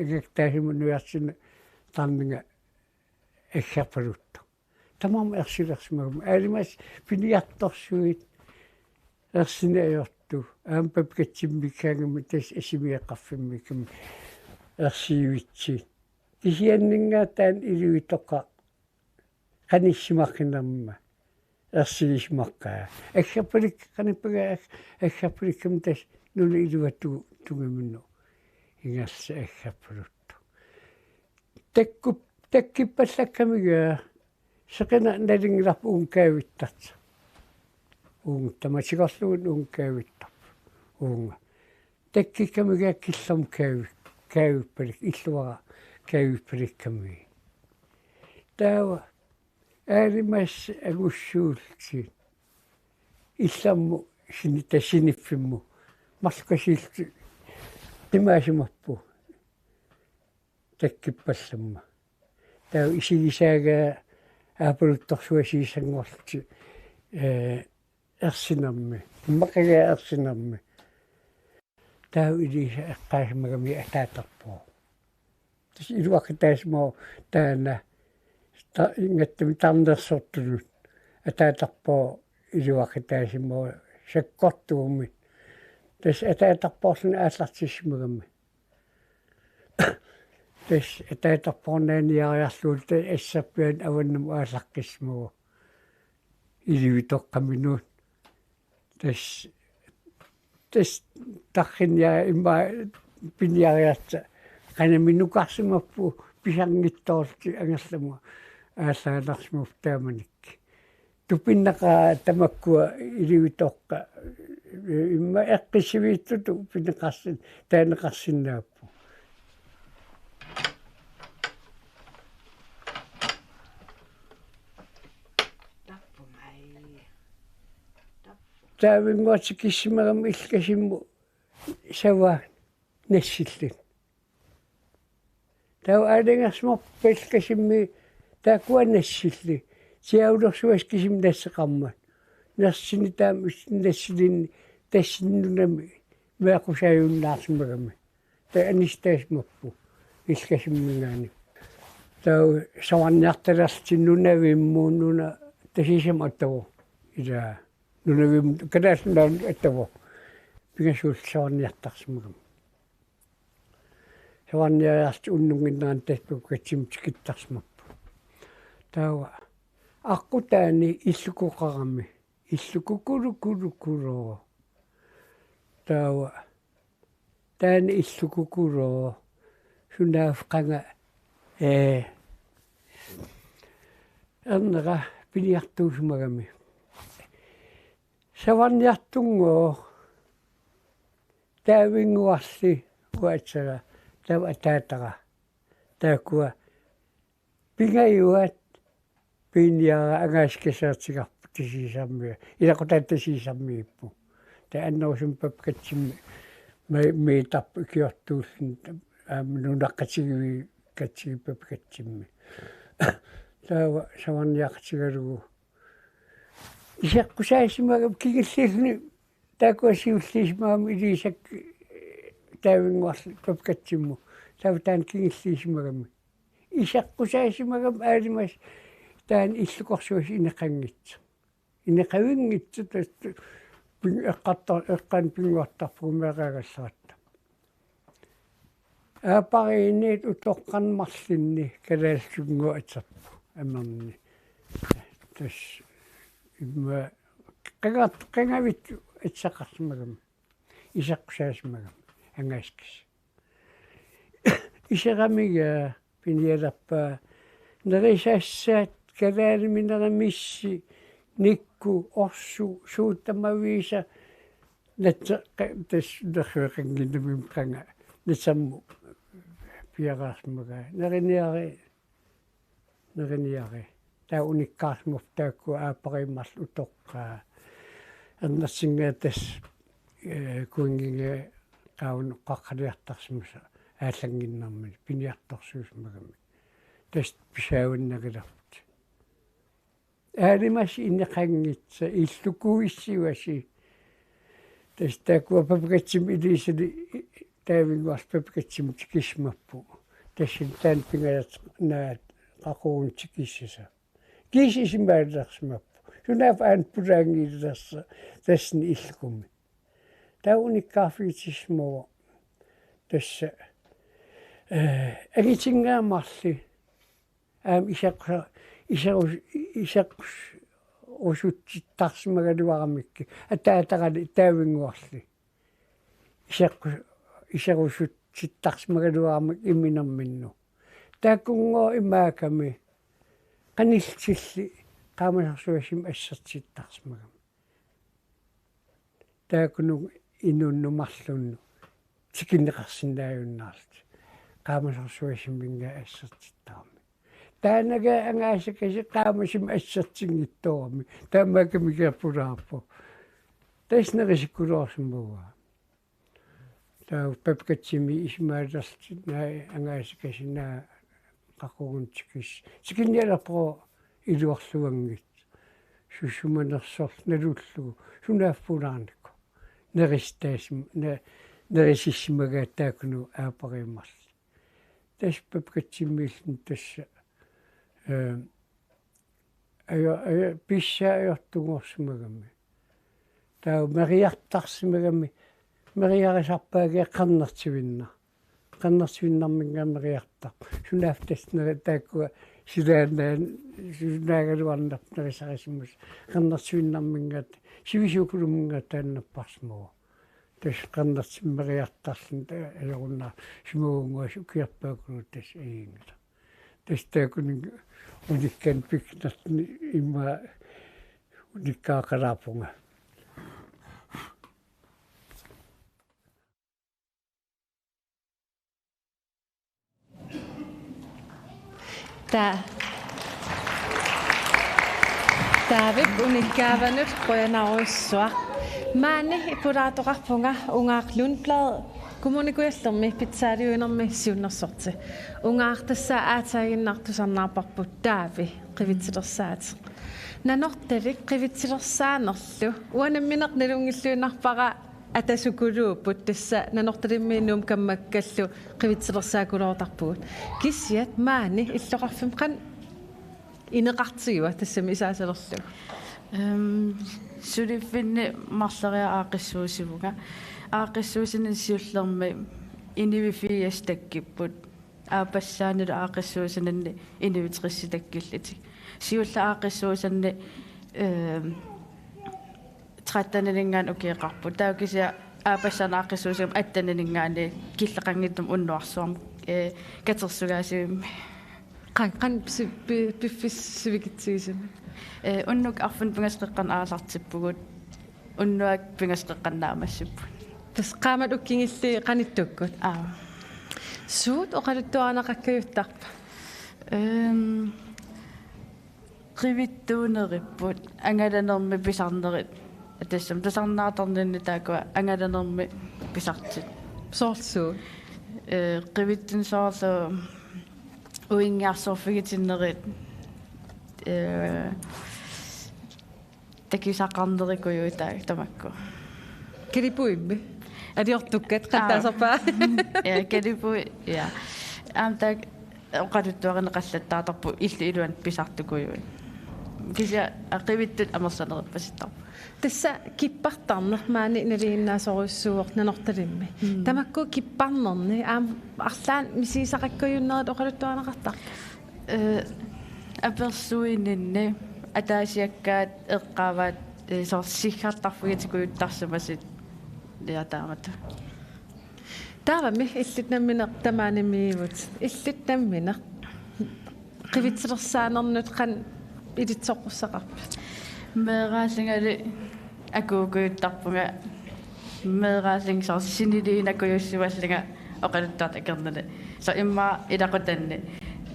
агактаасиму нуярсина тарнинга аггерпалутто тамам ерсилерсимагум аалимас пиниартторсуит ерсинаёрту аампапкатсиммиккаагами тас асимиэққарфиммиккам ерсиивитси кисианнингаатаан илуитоққа каниссимаркинерма ерсигисмаққаа аггерпалик каниппагаа аггерпаликкам тас нуна илуатту тугаминну ингерса аггерпалутту таккиппаллаккамигаа seqina nalingillarpu uunkaavittat tamasiqorlugun uunkaavittar uunga takkikamigaa killam kaavippalik illuara kaavippalikkami taawa aalimas agussuulti illammu tasiniffimmu marlukasiilti qimaasimarpu takkippallamma taawa isigisaagaa аапулуттарсуасиисангорлти ерсинерми иммакагаа ерсинерми таа илиса эққаасмагами атаатарпоо тис илуаққитаасмоо таана ингаттами тарнерсортулут атаатарпоо илуаққитаасимоо саккортуумми тас атаатарпоорлуна ааллартиссимагами тас атаатарпорнаниариарлуут ассаппиан аваннам ааллаққисмуу иливитоққаминуут тас тархиниа имма пиниариатса канаминукарсимаппу писангиттоорти ангерламу ааллааларсмуф тааманик тупиннақа тамаккуа иливитоққа имма эққисивииттуту пинеқарсин таанеқарсинааппу таавингуатикиссимагам иллкасимму сава нассиллит таа аалингерсмор пиллкасимми таакуа нассилли тиаулерсуас кисим нассеқармат нерсини таам нассилин тассиннунами meaqusajunnaarsimagami ta anistaasmappu ilkasimmingaani tau sawanniartalertinunavimmuunnuna tasisam attavu ila nunavim kadasnaan attavu pingasuul sawanniartarsimagami sawanniarti unnunginnaan taspukatsim tikittarsimappu tawa aqutaani illukuqarami illukukulukulukuro tawa taani illukukuro sunaafqanga ernera piniartuusmagami savanniartunngoo taavinguarli kuatsaga tava taatara taakua pingayuat piniara angaaskasaatsigarpu tisiisammia ilaqutaatasiisammiippu ta annerusum papkatsimmi meitappu kiortuullin nunaqqatigivi katsigipapkatsimmi taava savanniaqtigalugu isaqqusaasimaga kigillilni taakuasiulliismaami iliisak taavinguarli papkatsimmu taava taan kigilliismagami isaqqusaasimaga aalimas taan illukorsuus ineqangitsa ineqavingitsa eqqan pinguartarpugu meaqaagallaраtta аапариинниит утоққанмарлинни калаалсунгу атсаппу амерни тас имма қигавит атсақарсимагам исаққусаасимагам ангааскис исерамига пиниалаппа нерисаассаат калаалиминерамисси никку орсу суутамавииса натса тас дерхуэқангиннамим қанга нисамму пиараасмага нерiniare таа униккаасмуф таакку аапариммал утоққаа аннассингаатас куингинге qaun qaqqaliartarsimusa ааллангиннэрмани пиниарторсуусмагами тас писаавиннагиларт аалимаси иннеқангитса иллукуиссиваси тас таакуа папкатсим илисили таавингуарс папкатсим тикисмаппу тассин таан пингалат наат qaqurun tikissasa kiisisimaallерсмаппу сунаап аан пулаангииллерса тассни иллукумми тауниккаарфигитсисмоо тасса агитингаамарли аам исаққус усутситтарсимагалуарамикки атаатарали таавингуарли исақусутситтарсимагалуарамик имминерминну тааккунгоо имааками qanilsilli qaamassarsuassim assartiittarsmagam taakunu inunnumarlunnu tikinneqarsinnaajunnaarlut qaamassarsuassimminga assartittarmi taanaga angaasakasi qaamasim assartingittorami taammaakami kiarpulaarpu taisnerisikuloorsimmuga taa papkatsimi ismaalerti naa angaasakasi naa qaquruntikis sikinnialapro iluarluangit sussumanersorl nalullugu sunaaffulaarnikku nerisissimagaat taakunu aapariimmarli tas papkatsimiillun tassa ayo pissaayortugorsimagami taa meriartarsimagami meriarisarpaagia qannartivinnarminga meriartar sunaaftasnera taakkua silaanaan sunaagaluarnarnerisarisimus qannartivinnarmingaat sivisuukulumminga taannapparsmoo tas qannartimmeriartarlun ajorunnar simuunguas ukiarpaakulu tas aingala tas taakuning unikkan piknarni imma unikkaaqalaapunga Taavik unikaavanut qoyanaruissuaq maani ipulaatoqarpunga ungaarlunplad kommunikuallermi pitsaaliuinermi siunnersorti ungaartassaa aataaginnartusarnaarparput taavi qivitsillersaati nanortavik qivitsillersaanerlu uanammineqnalungilluinarpara атасукулууппут тасса нанорталиммииннуум каммаккаллу qivitsersaakulaortarpugut kissiat maani иллоqarfim qan инеқартигуа тассами исаасалерлу сулиффинни марлериа аақиссуусивуга аақиссуусинин сиуллерми инивифиас таккиппут аапассаанила аақиссуусининни инивитрисситаккиллити сиулла аақиссуусанни траттанингаан укиеқарпут таукися аапассаана аақиссуусигам аттанингаани киллеқангиттум уннуарсуарм катерсугаасивимми qan piffissivigitsisimi unnuk arfun pingasqeqqan aasartippugut unnuak pingasqeqqannaamassippu tas qaamat ukkingilli qanittukkut suut oqaluttuaanaqakkayuttarpa qivittuuneripput angalanermi pisarnerit atassam tasarnaatarninni taakua angalanermi pisartit soorlsuu qivittin soorlu uingaarsorfigitinerit takisaqarnerikujuutaak tamakku kilipuimmi adiortukkat qattaasarpaa kalipui ja amtak oqaluttuareneqallattaatarpu illi iluan pisartukujui kisia aqivittut amersaneripasittar tassa kippartarnermaani naliinnaasoruissuuq nanortalimmi tamakku kipparnerni aam arlaan misiisaqakkuyunnerit oqaluttuaneqartarpa apersuininni ataasiakkaat eqqaavaat sorsiggartarfugitikujuttarsamasit liataamata taavami illitnammineq tamaanimiivut illitnammineq qivitsersaanernut qan ilitsoqqussaqarpa meeraasingali akuukuyuttarpunga meeraasing siniliinakuyussivallinga oqaluttuartakernali so imma ilaqutanni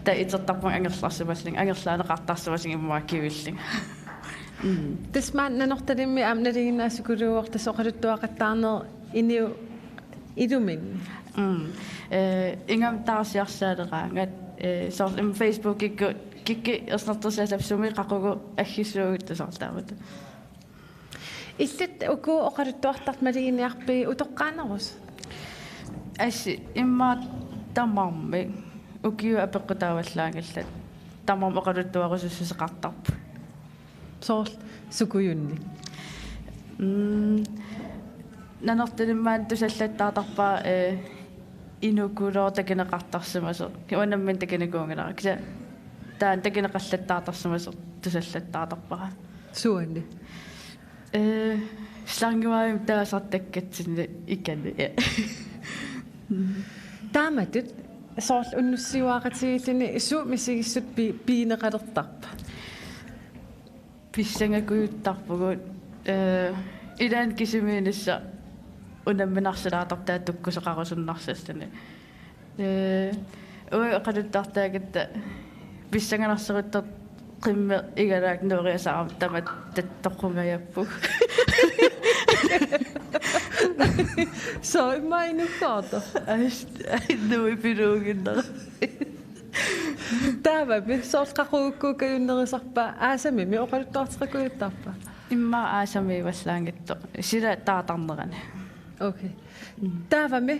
ta itertarpun angerlarsuvalling angerlaaneqartarsuvalling imma kivilling tasmaan nanortalimmi aamnaliginnaasukuluuq tasoqaluttuaqattaarner iniu ilumin ingam taarsiarsaaleqaangat so Facebook kikki ersnertersaasapsumi qaqugu aggissuugut tasortaamata illit uku oqaluttuartarmaliginniarpi utoqqaanerus assi imma tamarmi ukiu apeqqutaavallaangallat tamam oqaluttuarusussuseqartarpu soorl sukuyunni nanortalimmaat tusallattaatarpaa inukuloo takineqartarsumaso kiunammin takinikuungalaa kisa taan takineqallattaatarsumaso tusallattaatarpaa suanni slangimaim taasartakkatsinni ikanni taamatut soorl unnussiuaqatigillini isu misigissut piineqalertarpa pissangakuyuttarpugut ilan kisimiinissa unamminarsilaatartaa tukkuseqarusunnarsassani oqaluttartaagatta pissanganarseruttar qimme igalaak nuuriasaaram tamat tattoqqungajappu so immainukkaata nui piruuginnera taavami soorqaquukkuukajunnerisarpa aasamimi oqaluttuartiqakuyuttarpa imma aasamiivallaangitto sila taatarnerani okay taavami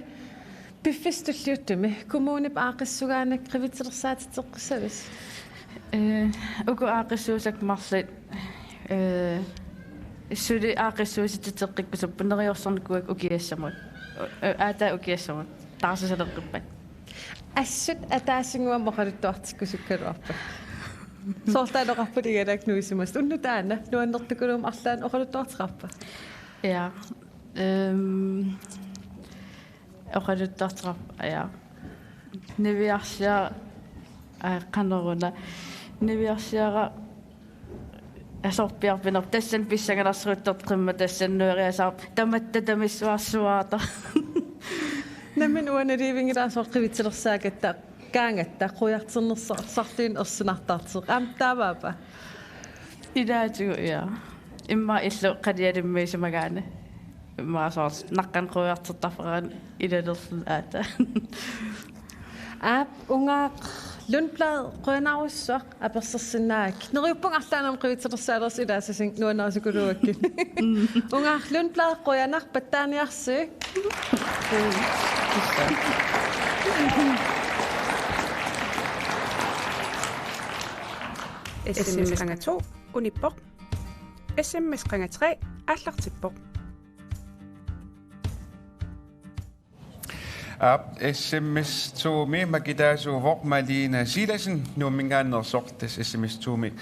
piffistulliuttumi kommunip aaqissugaanak qivitsersaatitteqqissavis uku aaqissuusak marlit suli aaqissuusititeqqikkusuppuneriorsornikuak ukiassamut aata ukiassamut taarsisalerqippat assut ataasinguam oqaluttuartikkusukkaluarpa soortaanoqarpuligalak nuisimast unnutaana nuannertukulum arlaan oqaluttuartiqarpa ja oqaluttuartiqarpa ja niviarsia qaneruna niviarsiara asorpiarpinerp tassan pissangalarserutteq qimma tassannueriasaarp tamatta tamissuarsuaata nammin uanaliivingilaasoor qivitselersaagatta kaangatta qujarternersartiin ersunartaarteq aamtaavaapa ilaatigu ja imma illu qalialimmiisimagaana imma soort naqqan qujartertarfaqaan ilalersun aata unga lundblad grønaussor apersersinnaak neriuppungarlaanam qiviтерсаалерс илаасасин нуанаасукулуакки unga lundblad grønaq pattaaniarsuik SMS ringa 2 unippoq SMS ringa 3 аллартипpoq SMS tuumi makitaasuuvoq Malina Silasen nuummingaannersortas SMS tuumi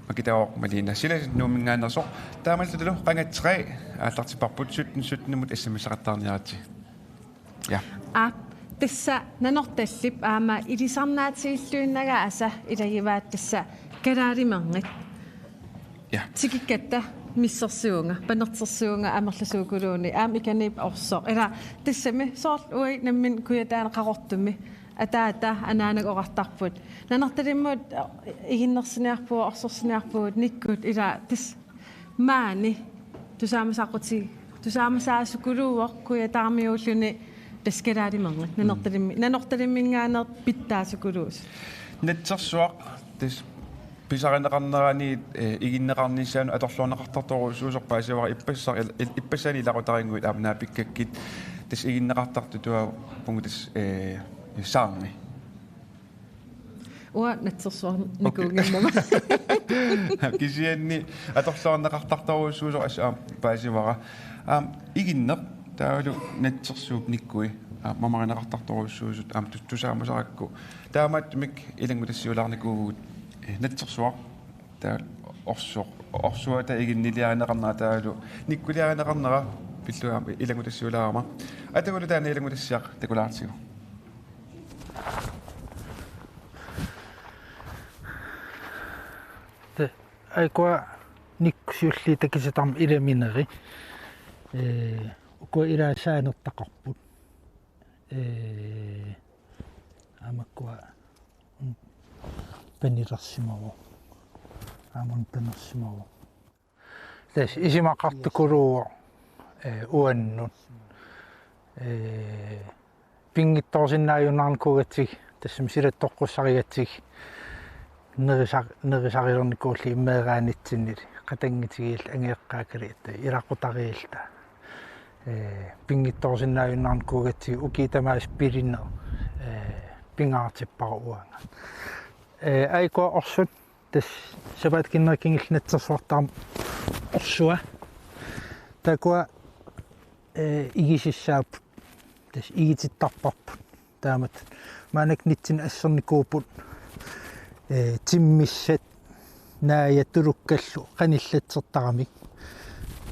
makitaawoq Malina Silasen nuummingaannersoq taamaltulu qanga 3 aallartiparput 17 SMS aqattaarniarati ja tissa nanortallip aama ilisarnaatiilluinnaga asa ilayivaat tissa kalaarimerngit ja tikikkatta missersuunga panertersuunga amerlasuukuluuni ikaniip orsoq ila tissami soorl ui nammin kuyataana qarortummi ataata anaanak orartarput nanertalimmuut iginnersiniarpuu orsorsiniarpuut nikkut ila tis maani tusaamasaassukuluuoq kuyataarmiulluni taskalaarimerngit nanortalimmingaanert pittaasukuluus netsersuaq tis pisarineqarnerani iginneqarnissaanu atorluorneqartartorusuusorpaasiavara ippassani ilaqutaringuit aamnaa pikkakkit tas iginneqartartu tua pungutis saarni natsersuar nikuunginnama kisianni atorluorneqartartorusuusor asa paasivara iginneq taalu natsersuup nikkui mamarineqartartorusuusut tusaamasaqakku taamatmik ilangutassiulaarnikuugut netsersuaq taa orsuata iginnilianeqarnera taalu nikkulianeqarnera pilluaam ilangutassiulaarma atagulu taana ilangutassiaq takulaartigu aikua nikkusiulli takisitam ilamineri ukua ilaasaannertaqarput amakkua panilersimavu aamun panersimavu tas isimaqartukuluuo uannun pingittorsinnaajunnaarnikuugatsig tassam silattoqqussarigatsig nerisarilernikulli immeeraanitsinili qatangitigiil angeeqqaakali atta ilaqutariilta pingittorsinnaajunnaarnikuugatsig ukitamaas pilinner pingaartipparuanga aikua orsut tas sabatkinnerkingillnatsersuartaam orsua takua igisissaap tas igitittarparput taamat maanak nitsin assernikuuput timmissat naayatulukkallu qanillatsertaramik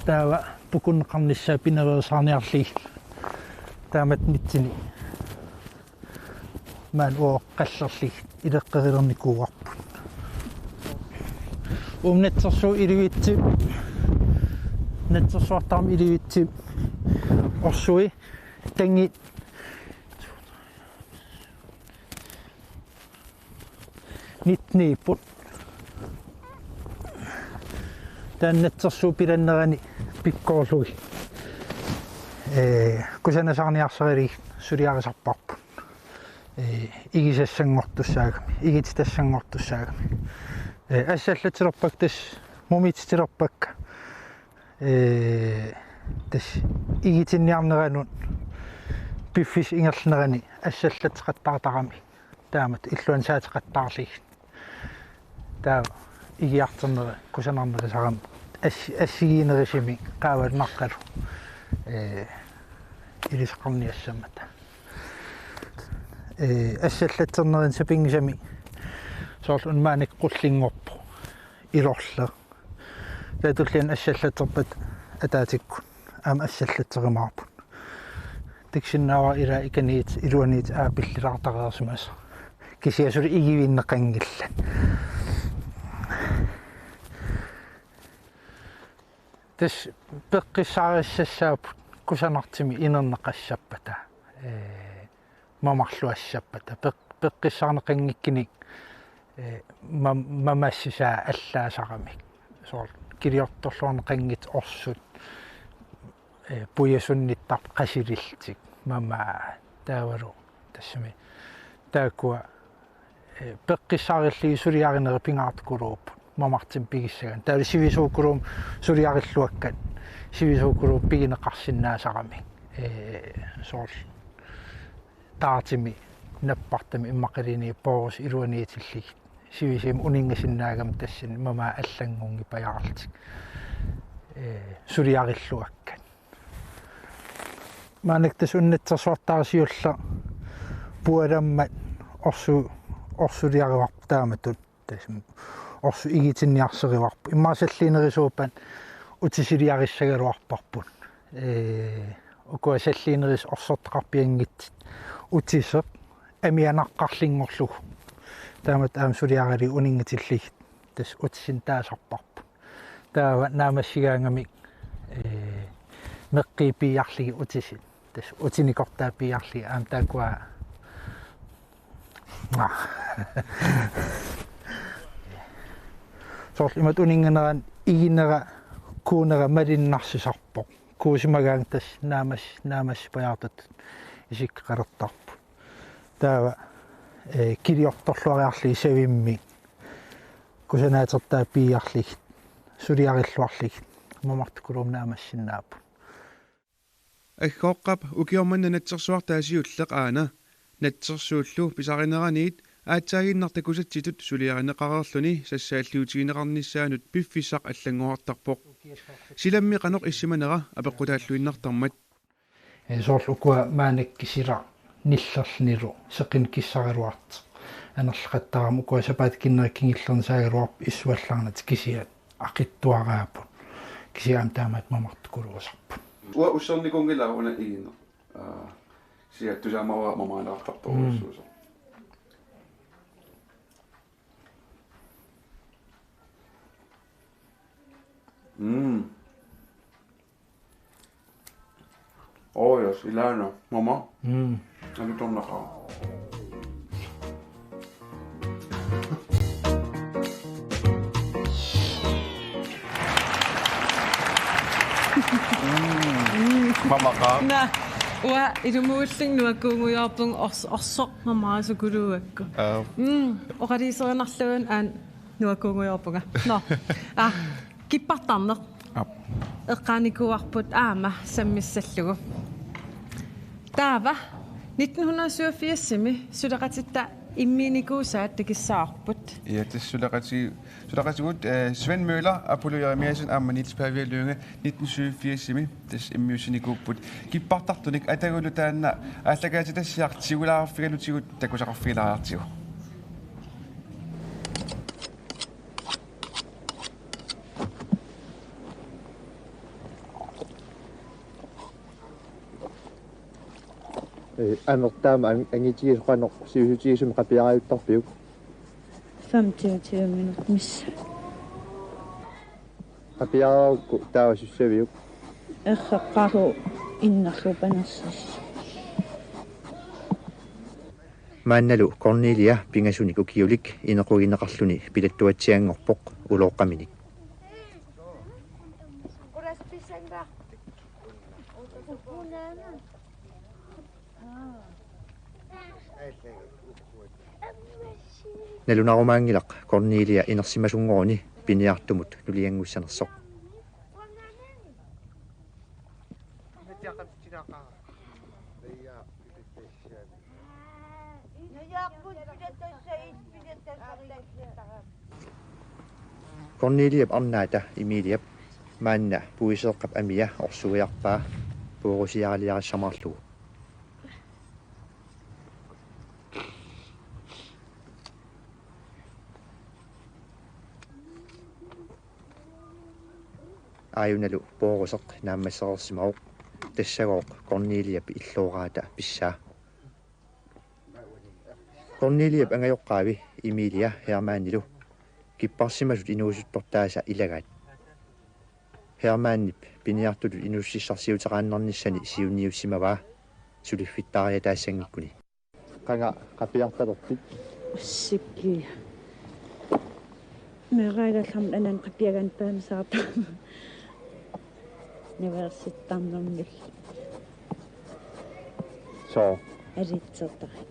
taava pukunneqarnissaa pinereersaarniarli taamat nitsini maan uoqqallerli ileqqerilernikuuarput natsersu ilivitsi natsersuartaam ilivitsi orsui tangit nitniiput taan natsersu pilannerani pikkoorlugi kusanasarniarsarili suliarisarparput igisassangortussaagami igititassangortussaagami ассаллатилерпак тас мумитилерпак тас игитинниарнеранут пиффис ингерлнерани ассаллатеқаттаартарами таамат иллуан саатеқаттаарлиг таа игиартернера кусанарнерисарам ассигиинерисими qaavalunaqqalu илисеқарниассамата ассаллаттернерин сапингисами soorl unmaanik qullingorpu ilorler taatullian assallatserpat ataatikku aama assallatterimaarput tiksinnaava ila ikaniit iluaniit aapillilaartareersumas kisiasuli igivinneqangilla tas peqqissaarissassaapput kusanartimi inerneqassappata mamarluassappata peqqissaaneqangikkini mamassisaa allaasaramik soorl kiliortorluarneqangit orsut puyasunnittart qasililtik mama taavalu tassami таакуа пеққиссаарилли сулиаринери пингаартукулууп мамартин пигиссаган таали сивисууккулуум сулиариллуаккат сивисууккулууп пигинеқарсинаасарами соорл таатими наппартами иммақилини поорус илуаниитиллиг сивисим унингасиннаагам тассин мама аллангунги паяарлтик сулиариллуаккат маанактас уннатсерсуартаарсиулла пуаламмат орсулиариварпу тасм орсу игитинниарсериварпу иммаасаллиинерисуупан утисилиариссагалуарпарпут укуасаллиинерис орсортеқарпиангитсит утисеқ амианаққарлингорлугу таамат аамсулиарали унингатиллигит тас утисин таасарпарпу таава наамассигаангами меққипиарлиги утисит тас утиникортаапиарлиги аам таакуа сорл имат унингенеран игинера куунера малиннарсисарпоқ куусимагаан тас наамас паяртат исиккалертарпу таава килиорторлуариарли савимми кусанаатертаапиарлигит сулиариллуарлигит мамартукулуум наамассиннаапу аггооққап укиорманна натсерсуартаасиуллеқ аана натсерсууллу писаринераниит аатсаагиннарта кусатситут сулиаринеқарерлуни сассааллиутигинеқарниссаанут пиффиссақ аллангуартарпоқ силамми қанеқ иссиманера апеққутааллуиннартармат сорл укуа маанаккисила ниллерлнилу сеқин киссаралуарт анерлақаттарам укуа сапаат киннериккингиллерни саагалуарп иссуаллаарнат кисиат ақиттуараапу кисиаам таамаат мамартукулуусарпу уа уссерникунгиларуна игинне сиат тусаамава мамаанеартарторуссуусо Yes, Ilana, mama. Ano tong naka? Mama ka? Na, wa ilumuulling nuakkuunguyaarpung orsoq mamaasukuluakku. Oqaliiserinarluun aan nuakkuunguyaarpunga. No. Kippartarneq. Eqqaanikuarput aama sammissallugu. Taava 1987 suleqatitta immiinikuusaat takissaarput. Ja, det suleqatigut Sven Møller Apollo Jeremiasen ammanitspavialluunga 1987 tas immiusinikuupput kippartartunik atagulu taanna ааллагаатитассиартигулаарфигалутигут такусақарфигилаартигу. Анертаама ангитигисоқанеқ сиусутигисум қапиариуттарпиук 25 минут мисса қапиараукку таавасуссавиук эрреққару иннарлупанерсис маанналу Корнелия пингасуник укиулик инеқугинеқарлуни пилаттуатсиангорпоқ улооққаминик налунарумаангилақ Корнелия инерсимасунгорни пиниартумут нулиангуссанерсоқ Корнелия арнаата имилиап маанна пуисеэққап амиа орсуиарпаа пуурусиаалиарассамаарлугу аюналу поорусеқ нааммассерерсимауq тассагооқ Корнелиап иллуораата писсаа Корнелиап ангайоққаави имилия хермаанилу киппарсимасут инуусуттортааса илагаат хермааннип пиниартулу инуссиссарсиутеқааннарниссани сиунниуссимаваа сулиффиттаария таассангиккуни қанга қапиарталерпит сикки мерайгаллам анан қапиаган таамсаата университеттарнэрмил so аритсертарик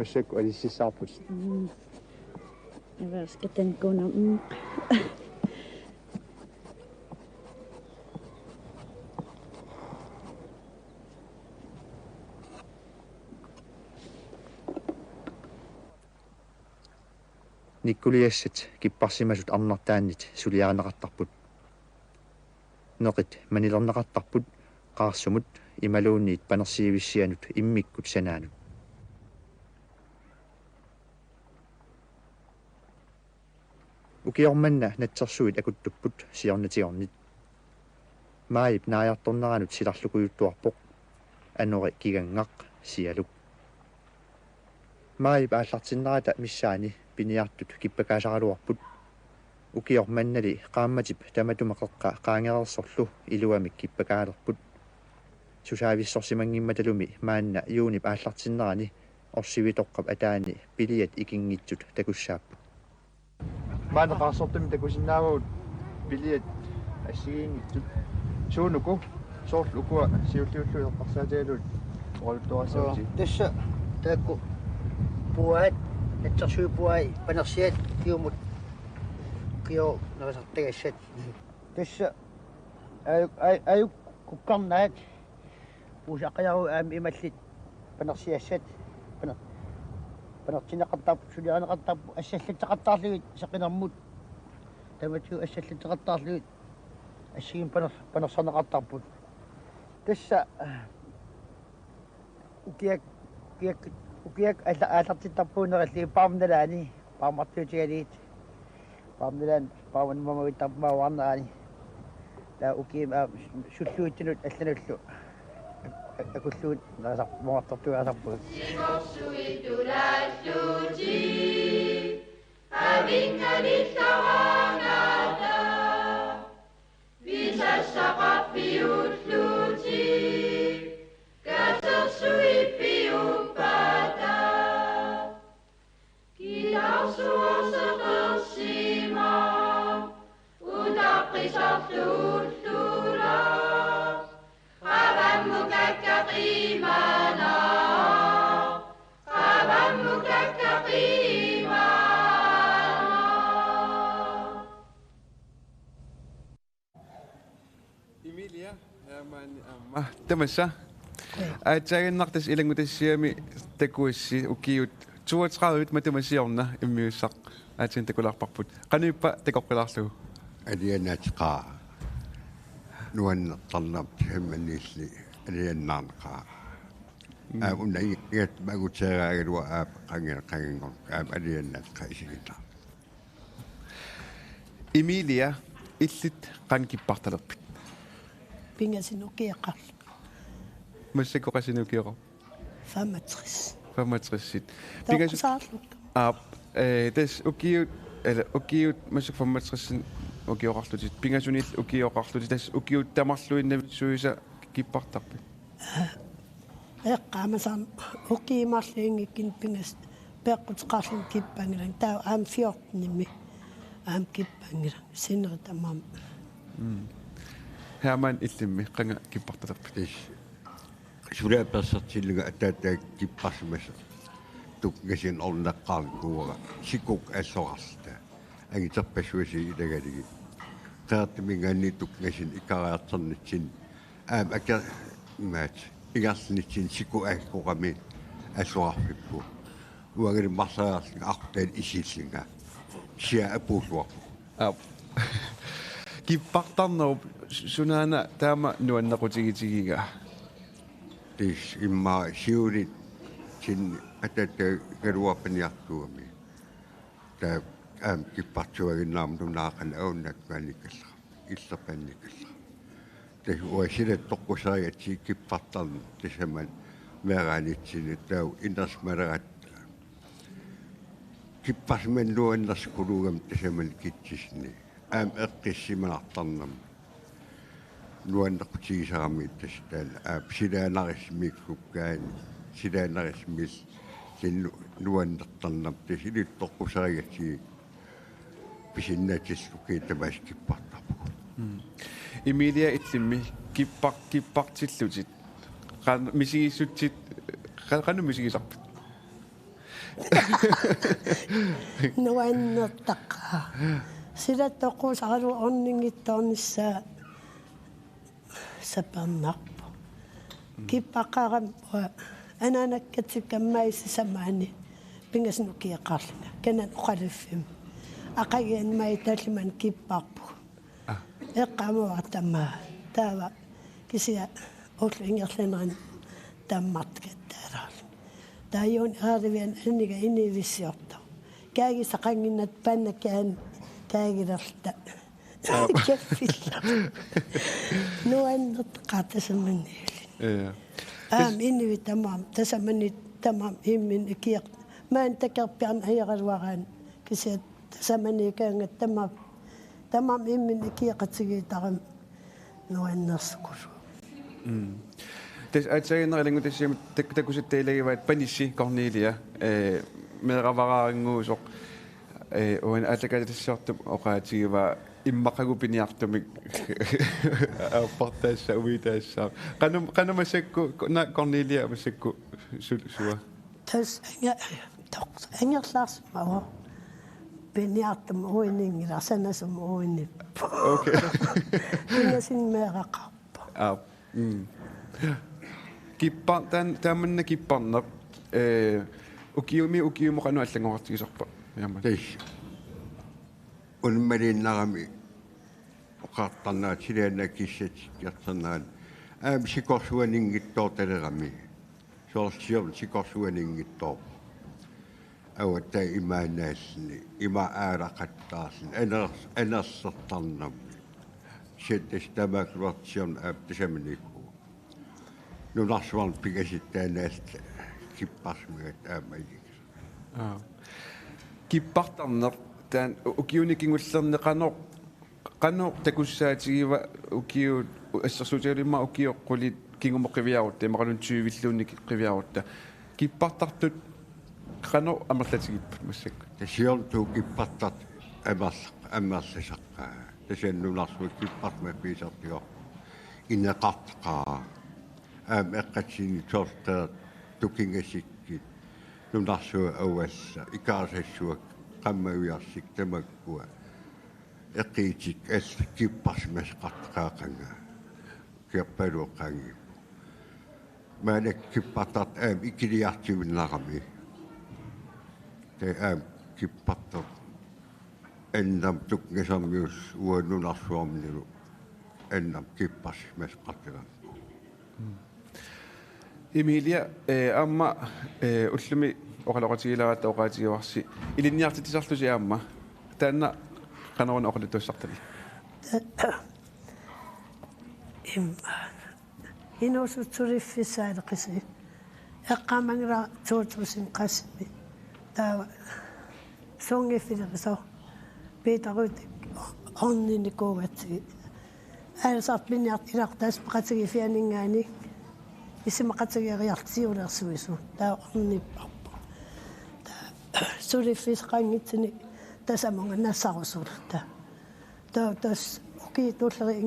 Masakku alississaarput. Jeg skal den gå om. Nikkuliassat kipparsimasut arnartaannit suliaanaqattarput. Neqit manilernaqattarput qaarsumut imaluunniit panersiivissianut immikkut sanaanut. Ukiormanna natsersuit akuttupput siornatiornit. Maayip naajartorneranut silarlukujuttuarpoq anori kigangaq sialuk. Maayip aallartinnerata missaani piniartut kippakaasaraluarput. Ukiormannali qaammatip tamatumeqeqqa qaangerersorlu iluamik kippakaalerput. Susaavissorsimangimmatalumi maanna yuunip aallartinnerani orsivitoqqap ataani piliat ikingitsut takussaappu. Maana qaarsortumi takusinnaavut piliat assigiingittut suunuku soorlukua siulliulluerparsaataalut oraluttorassauti. Tässä taakku puaat natsersuupuai panersiat kiumut kio narisartagassat. Tässä ayuk kukkarnaat uusaqajaru aami imallit panersiassat panertinaqartaarput suliaanaqartaarput assallatteqartaarluit saqinermut tamatu assallatteqartaarluit assigin panersarneqartaarput tassa ukiak aallartittarpuuneralli paarnalaani paarmartuutigalit paarnalaan paavanmamavittarpumauarneraani taa ukiim sulluuttinut allanullu akulluut narisarpumartartugaasarput Sikosuitulalluti avingalillarangata visassaqappiulluti katersuippiuppata kilarsuorseqersima utaqqisarluullula qabammukakkaqiimana Emilia, man tamassa. Aatsaagannartas ilangutassiami takuissi ukiut 32 matamasiorna immiussaq aatsin takularparput. Qanuippa takoqqilarlugu. Alianaatqaa nuannertarnap himmanniilli aliannaarneqaa. Unaiqiat magutsaagaagalua aap qangeqangor aap alianaatqa isigita. Emilia illit qankippartalerpit. Pingasinukiaqar. Masakku qasinukiaqar. 65. Pingasaarlut. Des ukiut masak 65 ukiorarlutit. Pingasunil ukiorarlutit. Des ukiut tamarluinnavissuisa kippartarpit. Eqqaamasan uqiimarliingikkin pingas peqqutqarlin kippangiran taa aam 14 aam kippangiran sinneritamaam. Herman illimmi qanga kippartalerpit. Sulaappersertilluga ataataak kipparsimassa tukkasin orneqqaarkuura sikuk assorarsta agiterpassuasi ilagaligi qaartimingaanni tukkasin ikariarternitsin aam akka maat igarlnitsin siku akkoqami assorarpippu uagil marsaraarlinga artaal isillinga sia apuusuaq kippartarnerup sunaana taama nuannequtigigiga tis imma siulit sin atata galuapaniartuami ta am kippartuaginnaam tunaaqan aunnakkanikalla illerpannikalla ta uasilat toqqusariatsi kippartarnu tisaman meeraanitsin tau innersmalerat kipparsman luannerskuluugam tisaman kitsisni am eqqissimanartarnam nuannequtigisarami tastal aap silaanarismiikkukkaani silaanarismil sin nuannertarnam tisilit toqqusariatsi pisinnatisluki tamas kippartarpu Emilia itlimmi kippartillutit qan misigissutsit qanu misigisarput nuannertaqqa silattoqusaqalu orningittornissaa sapernarpu kippaqarampa ananakkatikkammaisisamaani pingasnukiaqarlunga kanan uqaliffim aqagian maitalliman kipparpu eqqamuartamaa taava kisia ullingerlaneran tammartkattaalaarlu taayuun aarivian anniga inivissiorto kaagisaqanginnat pannakaan kaagilerta كفيلا نوان قاتسمني إني تمام تسمني تمام من كيق ما أنت كبيان هي غروان كسيت تسمني كان تمام تمام من كيق تسجي تغم نوان نسكر Tes uitzending dat je te kusittelee wat panissi Cornelia met ravaraanguusok on uitleket het soort okativa immaqagupiniartumik appartassa uitassa qanu masekku na Cornelia masekku sua tas engerlaas maar beniartum oiningira sanasum oinip okay inasin meraqarpa kippan tämänne kippanna ukiumi qanu allangortigisarpa jamma tis unmarinnarami oqartarnaat siliannakissat yartarnaan sikorsuaningittoortalerami soorsior sikorsuaningittoor awatta imaanaassini ima aaraqattaarsin anersertarnam sittas tamakluartiorn aaptasamaniku nunarsuarn pigasittaanaast kipparsmigat aamajik kippartarner taan ukiunikingullerni qano takussaatigiva ukiu assersuutigalimma ukioqqulit kingumoqiviarutta imaqalun 20 qiviarutta kippartartut qano amerlatigippat massakku tasiortu kippartart ammersasaqqaa tasannunarsuut kippartma piisartio inneqartqaa eqqatsini torta tukingasikki nunarsua awassa ikaasassuak qammaviarsik tamakkua eqiitik kipparsmas qartqaaqanga kiappaluqqaangi maanak kippartart ikiliartivinnarami te kippartart ennam tukngasammius uannunarsuarmnilu ennam kipparsmas qartilan Emilia amma ullumi oqaloqatigilaata oqaatigivarsi ilinniartitisarlusi aamma taanna qanaruun oqalitussartali inuusutsuriffisaaleqisi eqqamangira tuutrusin qassimi taava songiffileqisor piitaruutik orninikuugatsigi aasarpiniart ilartaaspeqatigifianingaani исимақатагиариартиулерсуису таа орниппарпу сулиффисқангитсини тасамунга нассарусулта тас оки туллери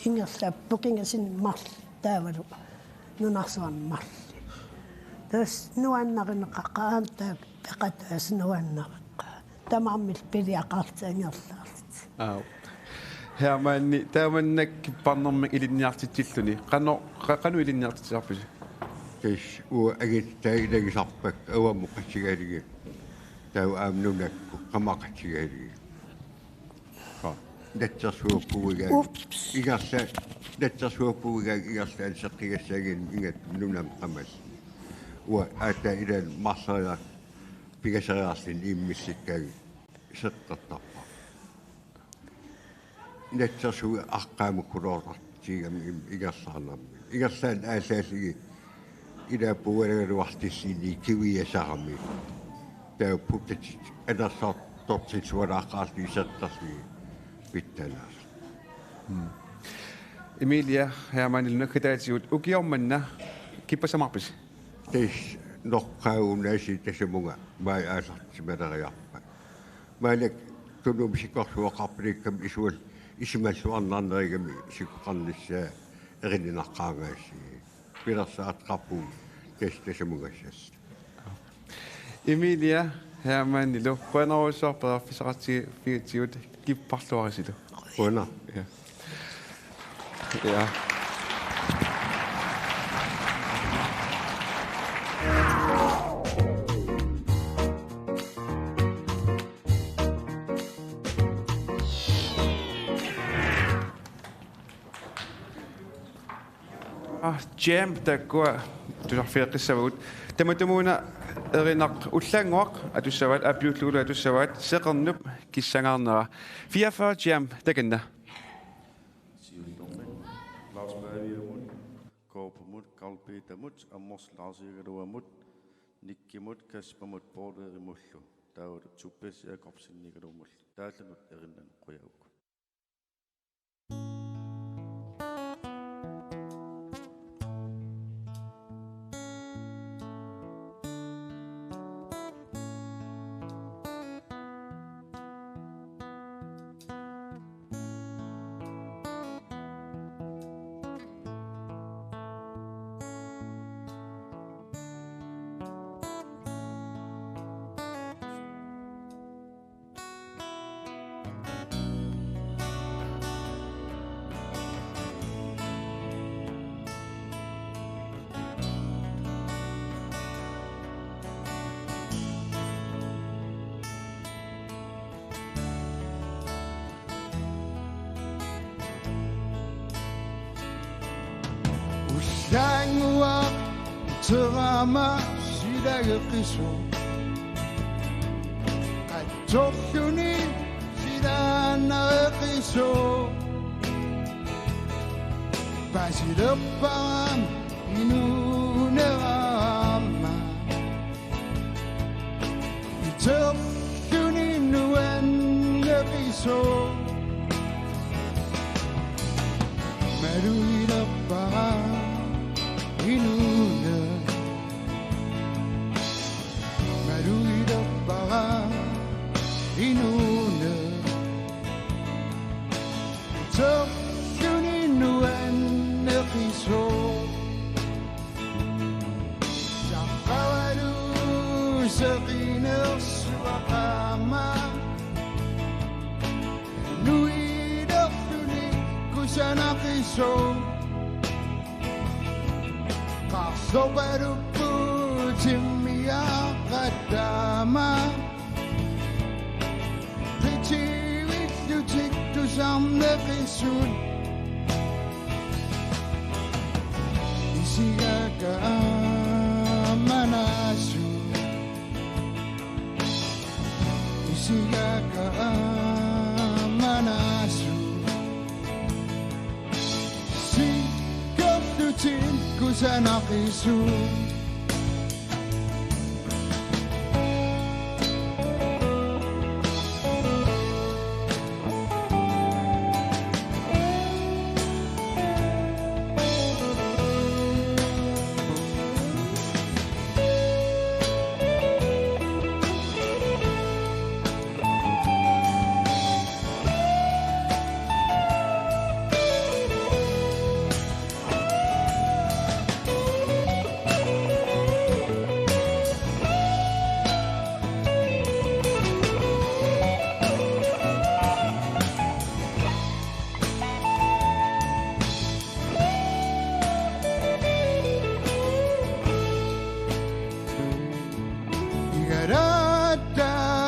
ингерлаат букингасин марл таавалу нунарсуан марли тас нуаннаринеқаққаан таа пеқатаас нуаннараққа тамармил пилиақартаангерлаарт Hermanni taamannak kipparnermi ilinniartitilluni qanu ilinniartitisarpus tis agitailagisarpak awammuqatsigaligi tau aamnunakku qamaqatsigaligi natsersuuppugigaa igarsa anseqqigassagin ingat nunam qamas ata ilan marsala pigasariarsin immissikkaagi seqqertarpa natsersu aqqaamukkuloortartigami igarsarnarmi igarsaan aasaasigi ilaapuualaluartissini kiviasarami tau putatit anersaartortitsualaaqaarli isertarligi pittalaas Emilia Hermanil nakataatigut ukiormanna kippasamarpis tis noqqaagunaasi tasamunga mai aasartimaleriarpa maanak tunumsikorsuoqarpilikkam isual isimalluarnarnerigami sikuqarnissaa erininaqqaangaassi pilersaat qarpu tasamungassas Emilia Hermanilo. Qanaruusor perafisarati fiitiut kipparluarisilu. Qana. Ja. Ja. Jam takua tuarfiiqissavut tamatumuna erinaq ullanguaq atussavat apiutlulu atussavat seqernup kissangaarnera 44 jam takanna Lars Baviamut, Korpamut, Kalpetamut, Amos Larsigaruamut, Nikkimut, Kaspermut, Borderimullu, Daud Tupes, Jakobsinnigarumul, Dalanut Erinnan Qoyauk. Langua terama sidageqisu qattorluni sidaanneqisu basileppam inunerama iterluni nuanneqisu maluileppam Inuna Maruida Bara Inuna Tokuni and Nekiso Sakawadu Sakina Swakama Nuida Funi Kusanakiso Sobarupu Timia Kadama Pretty with you take to some very soon Isiaga Manasu Isiaga Manasu Kusanakisu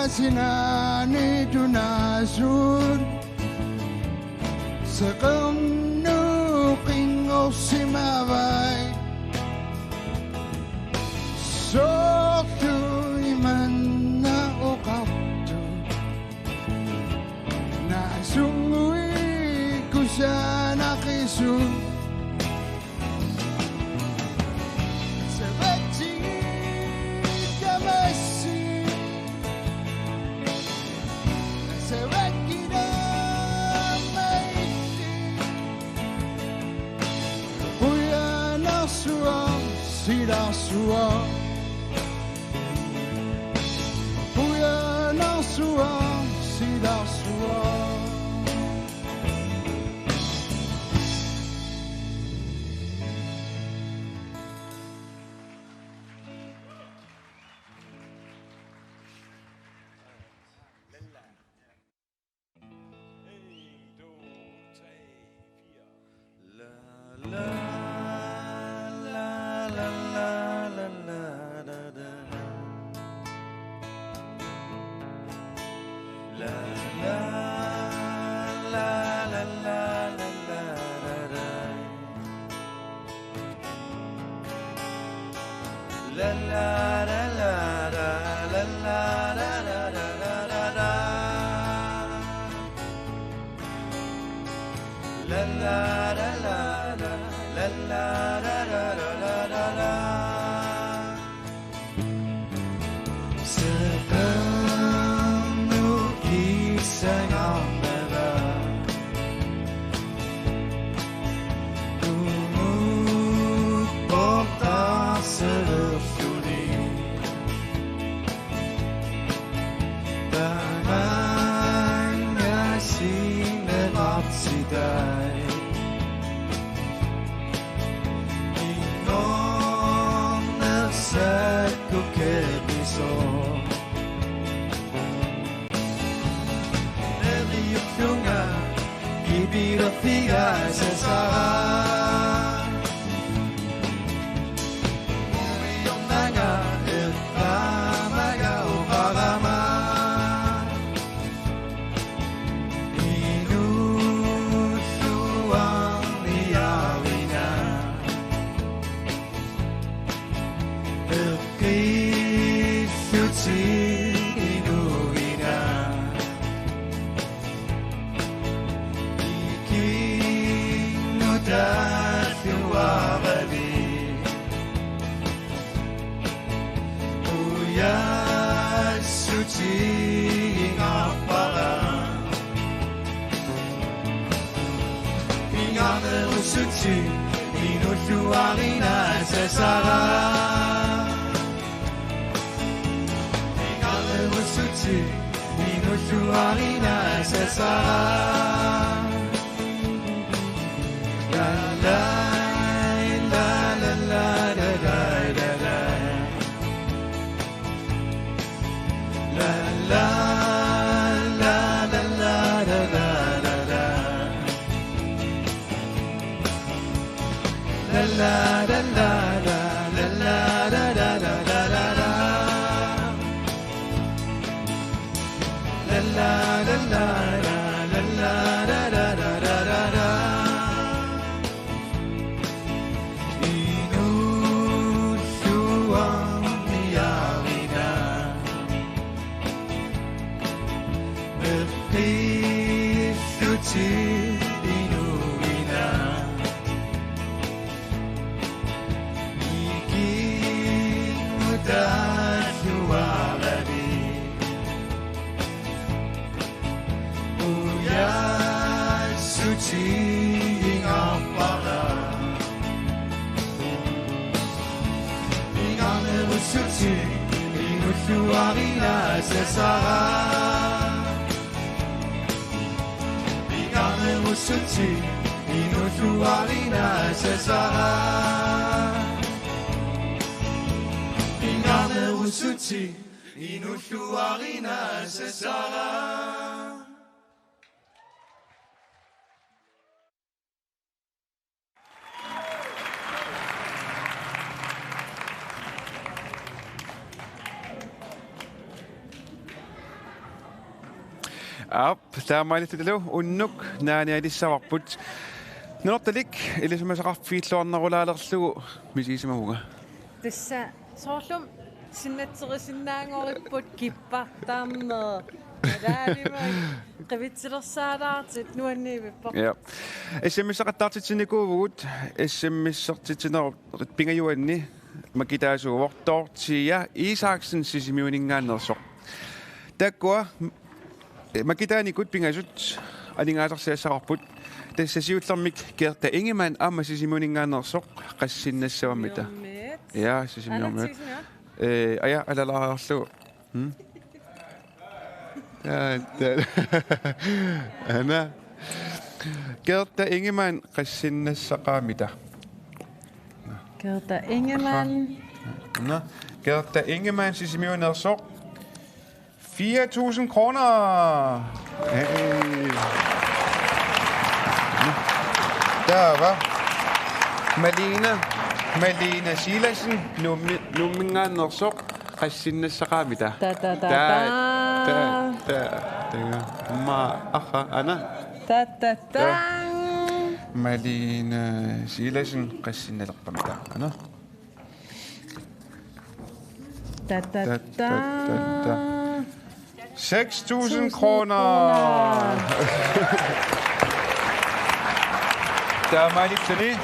Sinani tunasur Sekamnu kingo simawai Soktu iman na ukaptu Na sungui kusana kisun Sebeti damasi Sua Puya Nasua Sida Sua таамаалиттулу уннук нааниалиссаварпут нуорталик илисумасақарфииллуарнерулаалерлугу мисисимагуга тасса соорлум синнатсерисиннаангориппут киппартаарнер раалимай qivitsilерсаалаартит нуанниивиппа я эсэммиссақаттаартитсиникуувгут эсэммиссертитинеру пингаюанни макитаасуувортоортия Isaksen сисимиунингааннерсоқ таккуа макитааникут пингасут алингаасарсиассақарпут тассасиуллермик керта ингеман аама сисимиунингааннерсоқ qassinnassuamita я сисимиумит ая алалаарлу ана керта ингеман qassinnassaaqaamita Gerda Ingemann. Nå, Gerda Ingemann sisimiunersoq 4.000 kroner. Hey. Der var Malene Silasen, Numinganersoq qassinnassaaqaamita. Da. Ma aha Anna. Та-та-тан. Malene Silasen qassinnalerpamta. Anna. Та-та-тан. 6.000 kroner. Der er mig lidt til det.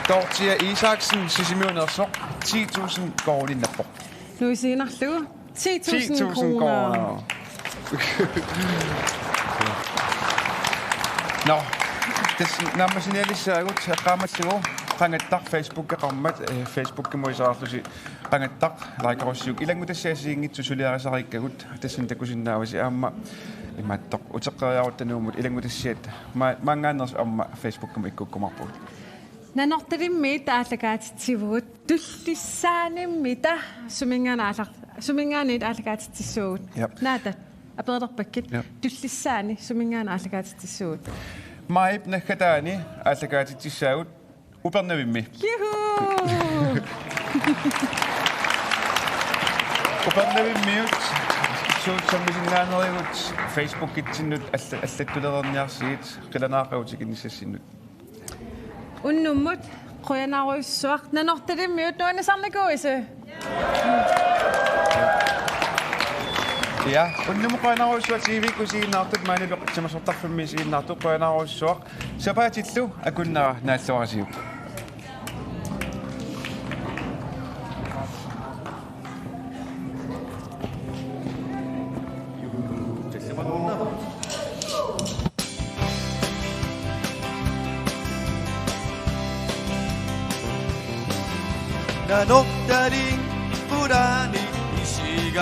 Dortia Isaksen, Sissimir Nørsok, 10.000 går ind på. Nu er senere slut. 10.000 kroner. Nå, det når man sådan lidt ser ud til at ramme til år. Pangetak Facebook rammet Facebook må så også sige. Pangetak like også jo. I længe det ser sig ikke til solidar så ikke ud. Det synes det kunne sige noget sige amma. I matok og så gør jeg det nu mod i længe det ser. Mange andre om Facebook kan ikke komme på. Nanortali mita alagaatitivuut tullissaani mita sumingaani alagaatitisuut naata apeerpakkit tullissaani sumingaani alagaatitisuut maib nakataani alagaatitisuut upernavimmi upernavimmiut suut sammisingaanerigut Facebook-itsinut allattulererniarsiit qilanaaqautiginnissassinnut unnummut qoyanaruissuaq nanortalimmiut nuanasarnakuise ja unnum qoyanaruissuaq TV-kusiinnaartut maanipeqtimasortarfammiisiinnaartu qoyanaruissuaq sapaatillu akunnara naalluarasiu 나녹다린 불안이 이 시간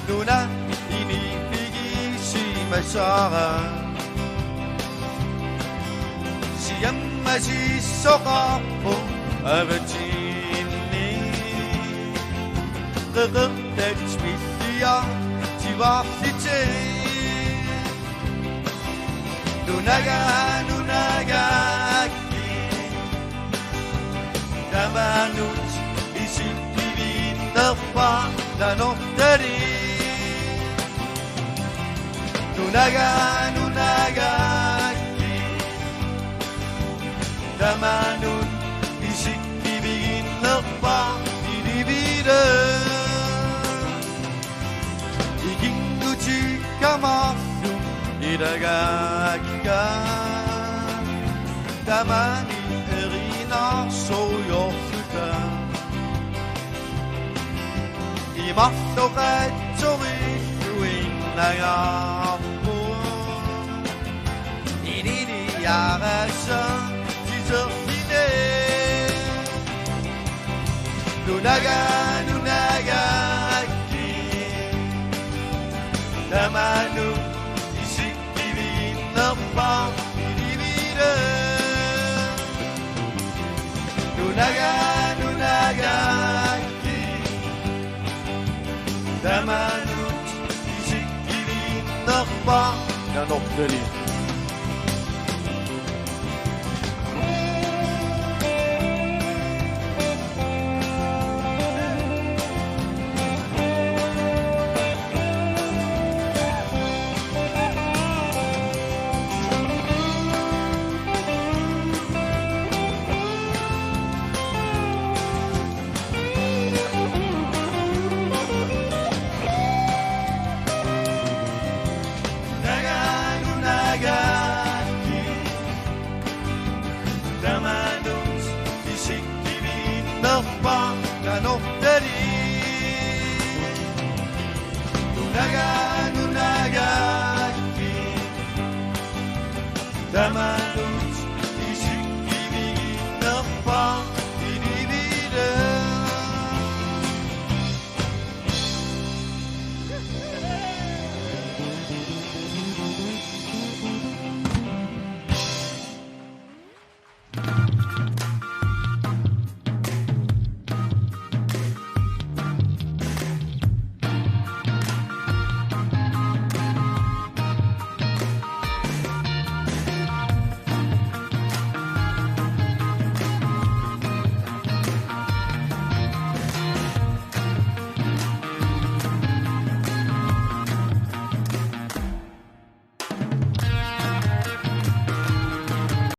누나 이미 비기 심할 사람 시험마시 쏘가고 아버지니 끄끄대 스미티야 지와피체 누나가 Tamanut isip pibin tapa nanotari Nunaga Tamanut isip pibin tapa Diribira Ikinguchi kamasu Iragaka Tamani soyofta I maftoqatsori tuinnagarpu Inini yarasa tiserfine Nunaga ki Tamanu isikkivinnerpa Irivire Nunagaki Tamanut isikkiviin narpa ja nokteli. Naga